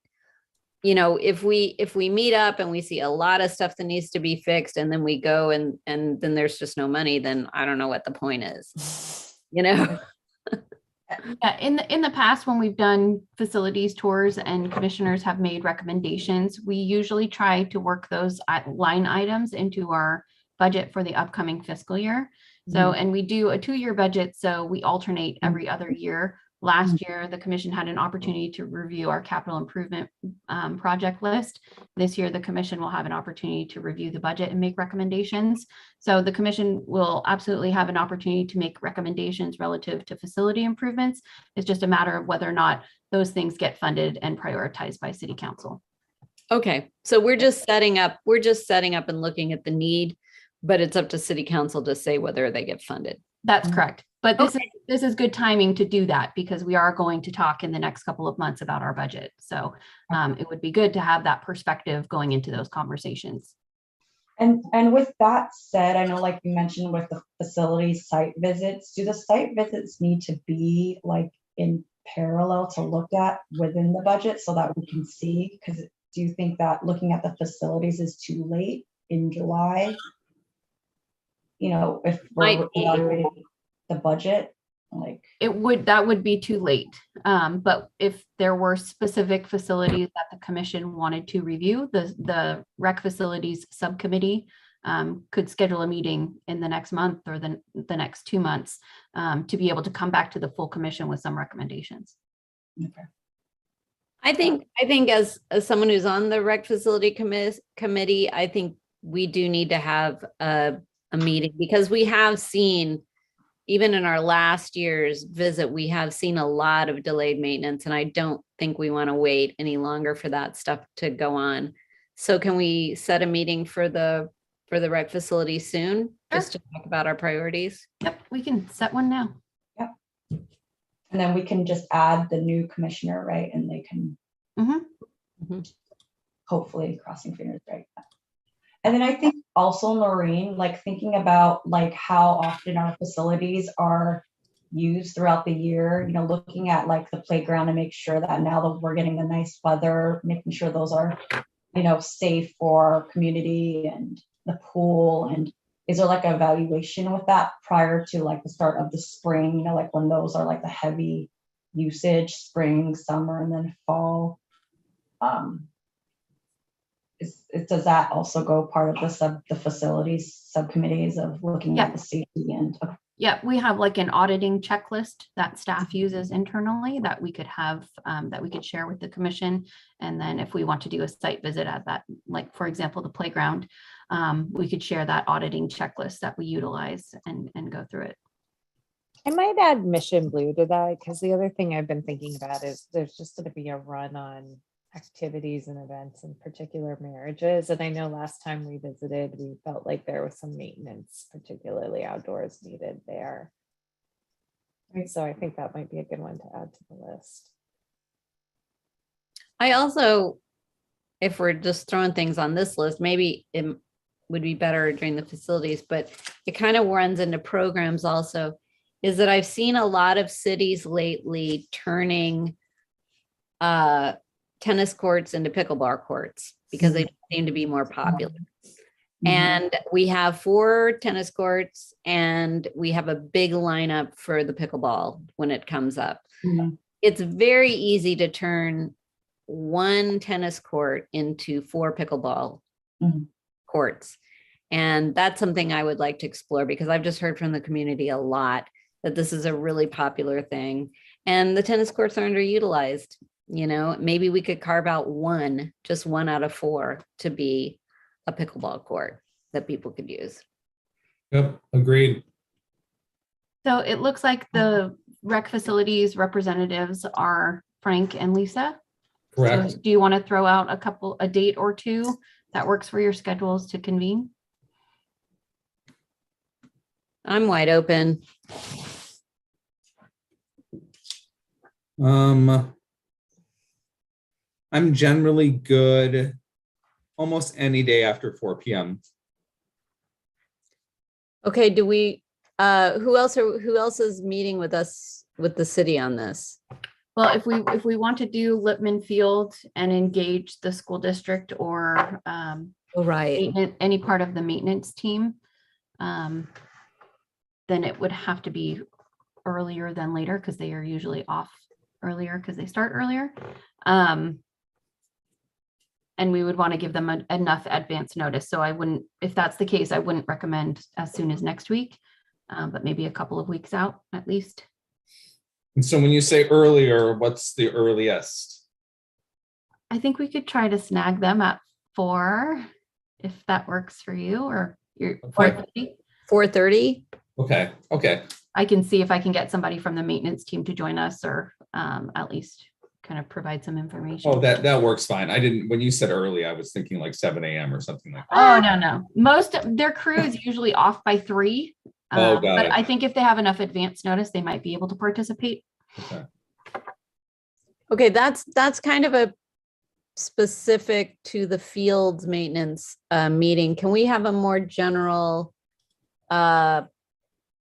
you know, if we meet up and we see a lot of stuff that needs to be fixed and then we go and then there's just no money, then I don't know what the point is, you know? Yeah, in the past, when we've done facilities tours and commissioners have made recommendations, we usually try to work those line items into our budget for the upcoming fiscal year. So, and we do a 2-year budget, so we alternate every other year. Last year, the commission had an opportunity to review our capital improvement project list. This year, the commission will have an opportunity to review the budget and make recommendations. So the commission will absolutely have an opportunity to make recommendations relative to facility improvements. It's just a matter of whether or not those things get funded and prioritized by city council. Okay, so we're just setting up and looking at the need, but it's up to city council to say whether they get funded. That's correct. But this is good timing to do that because we are going to talk in the next couple of months about our budget. So it would be good to have that perspective going into those conversations. And with that said, I know like you mentioned with the facility site visits, do the site visits need to be like in parallel to look at within the budget so that we can see? Because do you think that looking at the facilities is too late in July? You know, if we're Might be. evaluating the budget, like That would be too late. But if there were specific facilities that the commission wanted to review, the rec facilities subcommittee could schedule a meeting in the next month or the next 2 months to be able to come back to the full commission with some recommendations. okay. I think as someone who's on the rec facility committee, I think we do need to have a meeting because we have seen, even in our last year's visit, we have seen a lot of delayed maintenance, and I don't think we want to wait any longer for that stuff to go on. So can we set a meeting for the rec facility soon, just to talk about our priorities? Yep, we can set one now. And then we can just add the new commissioner, right? And they can hopefully, crossing fingers, right? And then I think also, Noreen, like thinking about like how often our facilities are used throughout the year, you know, looking at like the playground to make sure that now that we're getting the nice weather, making sure those are, you know, safe for our community, and the pool. And is there like an evaluation with that prior to like the start of the spring, you know, like when those are like the heavy usage, spring, summer, and then fall? Does that also go part of the facilities subcommittees of looking at the safety and? Yeah, we have like an auditing checklist that staff uses internally that we could have, that we could share with the commission. And then if we want to do a site visit at that, like for example, the playground, we could share that auditing checklist that we utilize and go through it. I might add Mission Blue to that, because the other thing I've been thinking about is there's just going to be a run on activities and events, in particular marriages. And I know last time we visited, we felt like there was some maintenance, particularly outdoors, needed there. So I think that might be a good one to add to the list. I also, if we're just throwing things on this list, maybe it would be better during the facilities, but it kind of runs into programs also, is that I've seen a lot of cities lately turning tennis courts into pickleball courts because they seem to be more popular. And we have 4 tennis courts and we have a big lineup for the pickleball when it comes up. It's very easy to turn 1 tennis court into 4 pickleball courts. And that's something I would like to explore, because I've just heard from the community a lot that this is a really popular thing. And the tennis courts are underutilized. You know, maybe we could carve out just one out of 4 to be a pickleball court that people could use. Yep, agreed. So it looks like the rec facilities representatives are Frank and Lisa. Correct. So do you want to throw out a date or 2 that works for your schedules to convene? I'm wide open. I'm generally good almost any day after 4 p.m. Okay, do we, who else is meeting with us, with the city on this? Well, if we want to do Lippman Field and engage the school district or Right. any part of the maintenance team, then it would have to be earlier than later, because they are usually off earlier because they start earlier. And we would want to give them enough advance notice. So I wouldn't, if that's the case, I wouldn't recommend as soon as next week, but maybe a couple of weeks out at least. And so when you say earlier, what's the earliest? I think we could try to snag them at 4, if that works for you, or you're 4:30. 4:30? Okay. I can see if I can get somebody from the maintenance team to join us, or at least kind of provide some information. Oh, that works fine. When you said early, I was thinking like 7 a.m. or something like that. Oh, no. Most of their crew is usually off by 3. Oh, got But it. I think if they have enough advance notice, they might be able to participate. Okay. Okay, that's kind of a specific to the fields maintenance meeting. Can we have a more general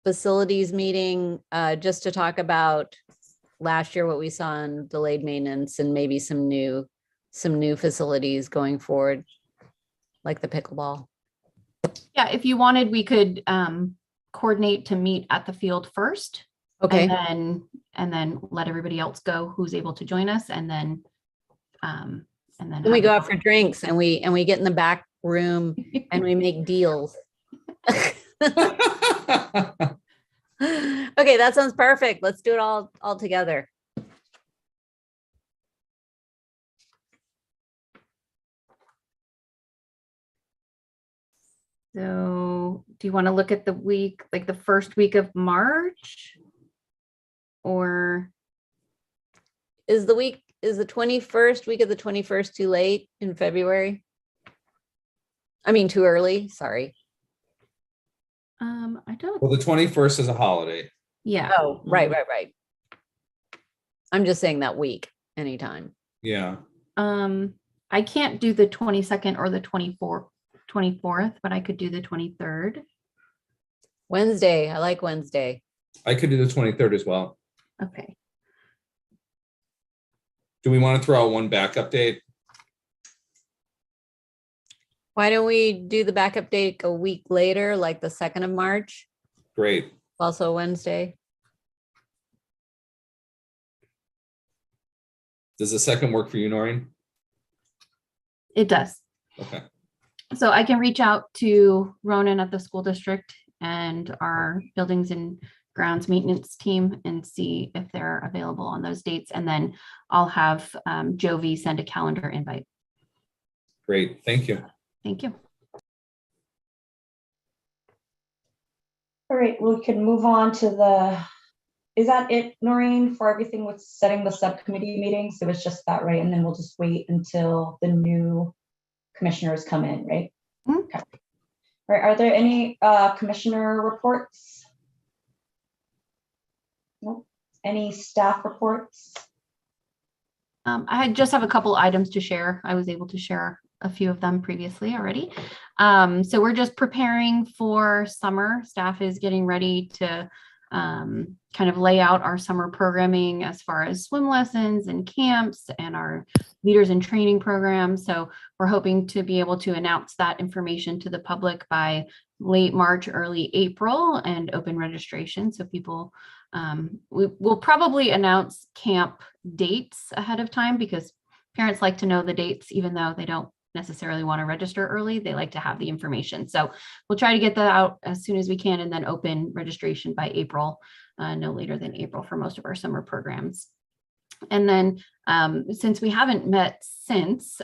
facilities meeting just to talk about last year what we saw in delayed maintenance and maybe some new facilities going forward, like the pickleball? Yeah, if you wanted, we could coordinate to meet at the field first. Okay. And then let everybody else go who's able to join us, and then Then we go out for drinks and we get in the back room and we make deals. Okay, that sounds perfect. Let's do it all together. So do you want to look at the week, like the first week of March? Or Is the 21st week of the 21st too late in February? I mean, too early, sorry. I don't, Well, the 21st is a holiday. yeah. Oh, right. I'm just saying that week, anytime. Yeah. I can't do the 22nd or the 24th, but I could do the 23rd. Wednesday, I like Wednesday. I could do the 23rd as well. Okay. Do we want to throw out one backup date? Why don't we do the backup date a week later, like the 2nd of March, Great. also Wednesday? Does the second work for you, Noreen? It does. Okay. So I can reach out to Ronan at the school district and our buildings and grounds maintenance team and see if they're available on those dates. And then I'll have Jovi send a calendar invite. Great. Thank you. Thank you. All right, we can move on to is that it, Noreen, for everything with setting the subcommittee meetings? It was just that, right? And then we'll just wait until the new commissioners come in, right? Mhm. Okay. All right, are there any commissioner reports? Nope. Any staff reports? I just have a couple items to share. I was able to share a few of them previously already. So we're just preparing for summer. Staff is getting ready to kind of lay out our summer programming as far as swim lessons and camps and our leaders in training program. So we're hoping to be able to announce that information to the public by late March, early April, and open registration. So people, we will probably announce camp dates ahead of time because parents like to know the dates, even though they don't necessarily want to register early. They like to have the information. So we'll try to get that out as soon as we can and then open registration by April, no later than April for most of our summer programs. And then since we haven't met since,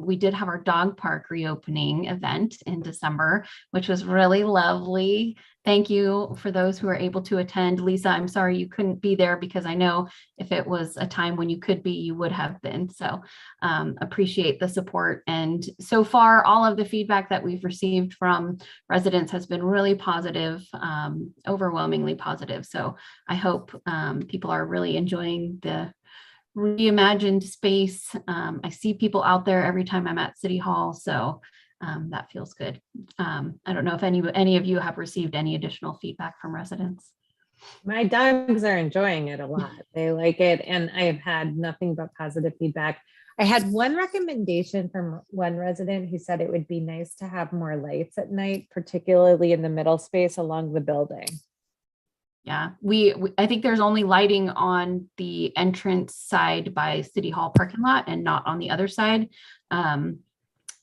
we did have our dog park reopening event in December, which was really lovely. Thank you for those who are able to attend. Lisa, I'm sorry you couldn't be there because I know if it was a time when you could be, you would have been. So appreciate the support. And so far, all of the feedback that we've received from residents has been really positive, overwhelmingly positive. So I hope people are really enjoying the reimagined space. I see people out there every time I'm at City Hall, so that feels good. I don't know if any of you have received any additional feedback from residents. My dogs are enjoying it a lot. They like it, and I have had nothing but positive feedback. I had one recommendation from one resident who said it would be nice to have more lights at night, particularly in the middle space along the building. Yeah, I think there's only lighting on the entrance side by City Hall parking lot and not on the other side.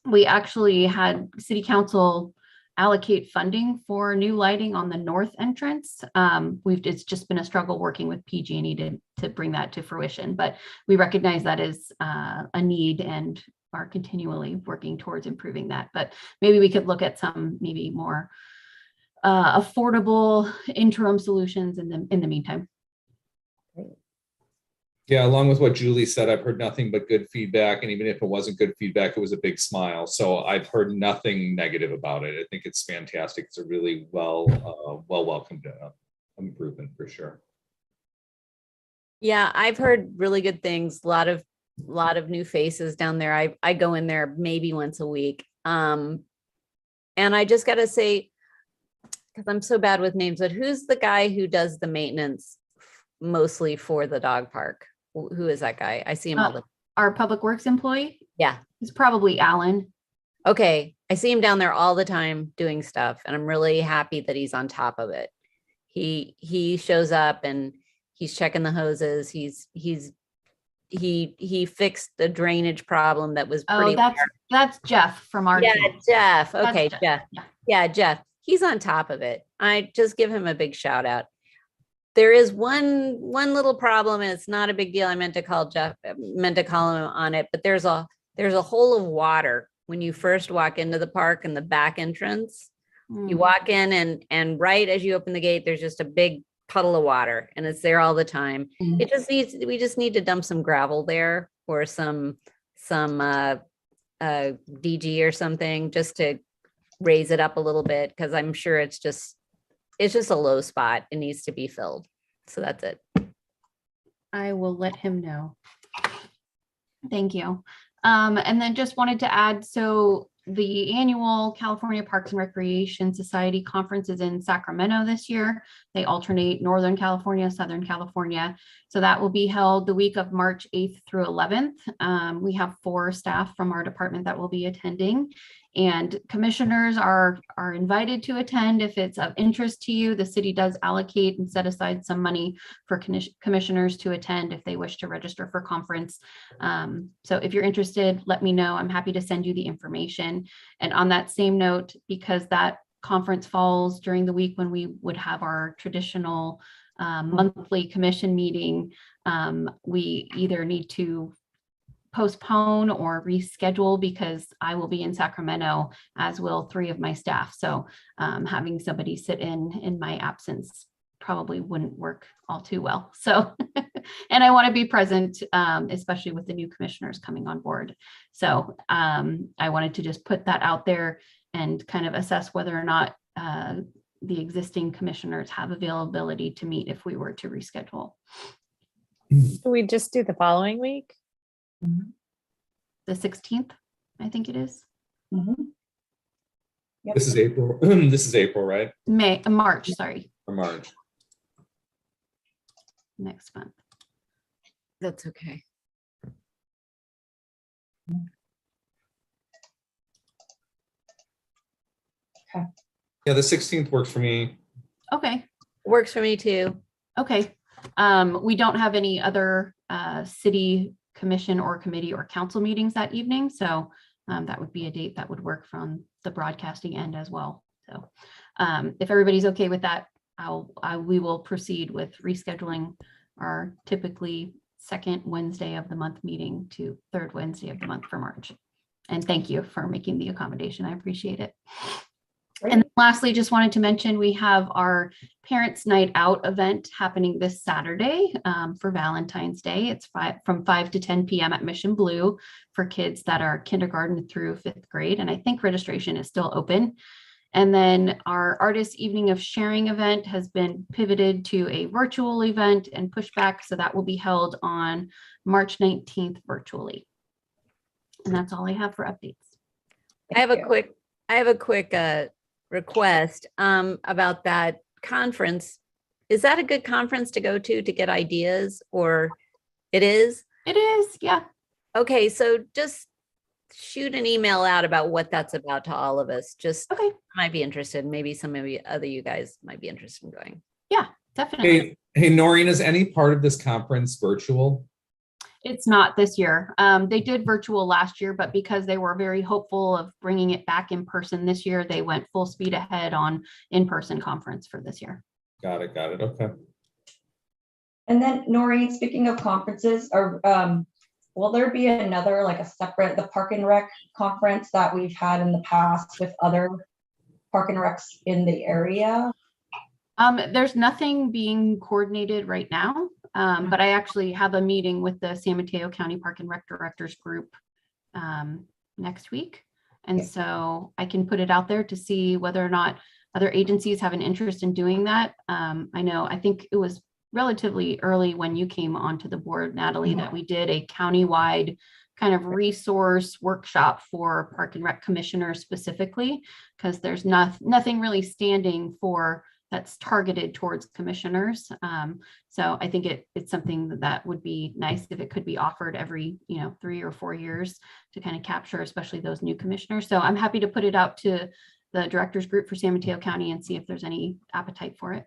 We actually had City Council allocate funding for new lighting on the north entrance. It's just been a struggle working with PG&E to bring that to fruition, but we recognize that is a need and are continually working towards improving that. But maybe we could look at some maybe more affordable interim solutions in the meantime. Yeah, along with what Julie said, I've heard nothing but good feedback. And even if it wasn't good feedback, it was a big smile. So I've heard nothing negative about it. I think it's fantastic. It's a really well welcomed improvement for sure. Yeah, I've heard really good things. A lot of new faces down there. I go in there maybe once a week. And I just gotta say, because I'm so bad with names, but who's the guy who does the maintenance mostly for the dog park? Who is that guy? I see him all the Our public works employee, yeah. it's probably Alan. Okay. I see him down there all the time doing stuff, and I'm really happy that he's on top of it. He shows up and he's checking the hoses. He fixed the drainage problem that was Oh, pretty that's Jeff from our yeah, team. Jeff. That's Okay, Jeff. Yeah. Yeah, Jeff. He's on top of it. I just give him a big shout out. There is one little problem, and it's not a big deal. I meant to call him on it, but there's a hole of water when you first walk into the park in the back entrance. You walk in and right as you open the gate, there's just a big puddle of water, and it's there all the time. Mhm. We just need to dump some gravel there, or some DG or something, just to raise it up a little bit, because I'm sure it's just a low spot. It needs to be filled. So that's it. I will let him know. Thank you. And then just wanted to add, so the annual California Parks and Recreation Society conference is in Sacramento this year. They alternate Northern California, Southern California. So that will be held the week of March 8th through 11th. We have 4 staff from our department that will be attending, and commissioners are invited to attend if it's of interest to you. The city does allocate and set aside some money for commissioners to attend if they wish to register for conference. So if you're interested, let me know. I'm happy to send you the information. And on that same note, because that conference falls during the week when we would have our traditional monthly commission meeting, we either need to postpone or reschedule, because I will be in Sacramento, as will 3 of my staff. So having somebody sit in my absence probably wouldn't work all too well. So, and I want to be present, especially with the new commissioners coming on board. So I wanted to just put that out there and kind of assess whether or not the existing commissioners have availability to meet if we were to reschedule. Do we just do the following week? The 16th, I think it is. Mhm. Yep. This is April. This is April, right? March, sorry, Or March. next month. That's okay. Yeah, the 16th works for me. Okay, Works for me too. okay. We don't have any other city commission or committee or council meetings that evening. So that would be a date that would work from the broadcasting end as well. So if everybody's okay with that, we will proceed with rescheduling our typically 2nd Wednesday of the month meeting to 3rd Wednesday of the month for March. And thank you for making the accommodation. I appreciate it. Great. And lastly, just wanted to mention, we have our Parents Night Out event happening this Saturday for Valentine's Day. It's from 5 to 10 p.m. at Mission Blue for kids that are kindergarten through 5th grade. And I think registration is still open. And then our Artist Evening of Sharing event has been pivoted to a virtual event and pushed back. So that will be held on March 19th virtually. And that's all I have for updates. I have a quick request about that conference. Is that a good conference to go to get ideas, or it is? It is, yeah. Okay, so just shoot an email out about what that's about to all of us. Just Okay, I might be interested. Maybe some of you other you guys might be interested in going. definitely. Hey, Noreen, is any part of this conference virtual? It's not this year. They did virtual last year, but because they were very hopeful of bringing it back in person this year, they went full speed ahead on in-person conference for this year. Got it. Okay. And then Noreen, speaking of conferences, will there be another, like a separate, the Park and Rec conference that we've had in the past with other Park and Recs in the area? There's nothing being coordinated right now. But I actually have a meeting with the San Mateo County Park and Rec Directors Group next week. And so I can put it out there to see whether or not other agencies have an interest in doing that. I think it was relatively early when you came onto the board, Natalie, that we did a countywide kind of resource workshop for Park and Rec commissioners specifically, because there's nothing really standing for that's targeted towards commissioners. So I think it's something that would be nice if it could be offered every 3 or 4 years to kind of capture, especially those new commissioners. So I'm happy to put it out to the directors group for San Mateo County and see if there's any appetite for it.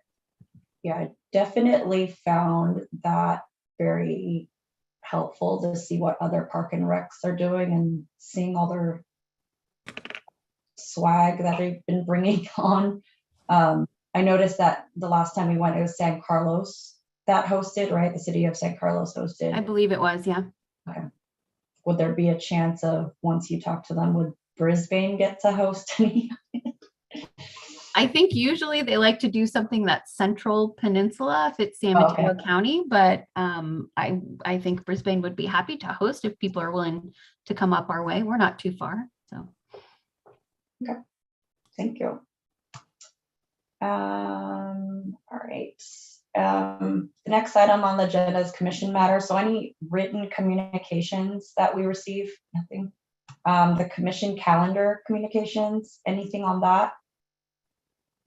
Yeah, I definitely found that very helpful to see what other park and recs are doing and seeing all their swag that they've been bringing on. I noticed that the last time we went, it was San Carlos that hosted, right? The city of San Carlos hosted. I believe it was, yeah. Okay. Would there be a chance of, once you talk to them, would Brisbane get to host any? I think usually they like to do something that's Central Peninsula if it's San Mateo County, but I think Brisbane would be happy to host if people are willing to come up our way. We're not too far, so. Okay, thank you. All right. The next item on the agenda is commission matters. So any written communications that we receive? Nothing. The commission calendar communications, anything on that?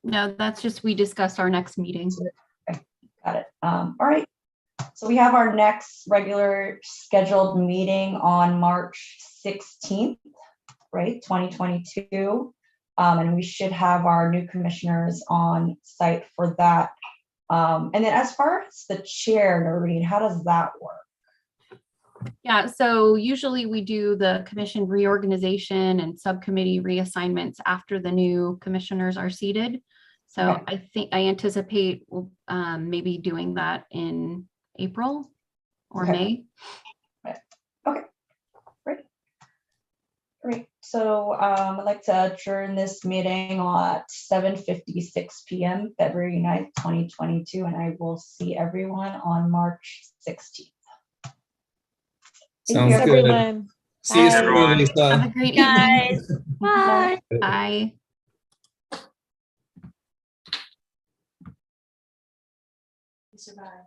No, that's just, we discussed our next meeting. Okay, got it. All right. So we have our next regular scheduled meeting on March 16th, right? 2022. And we should have our new commissioners on site for that. And then as far as the chair, Noreen, how does that work? Yeah, so usually we do the commission reorganization and subcommittee reassignments after the new commissioners are seated. So Okay. I anticipate maybe doing that in April or May. Okay, great. Great. So I'd like to adjourn this meeting at 7:56 p.m. February 9th, 2022, and I will see everyone on March 16th. Sounds you. good. Everyone. See you Bye. soon, Everyone. Lisa. Have a great Guys. evening. Bye. Bye. Survive.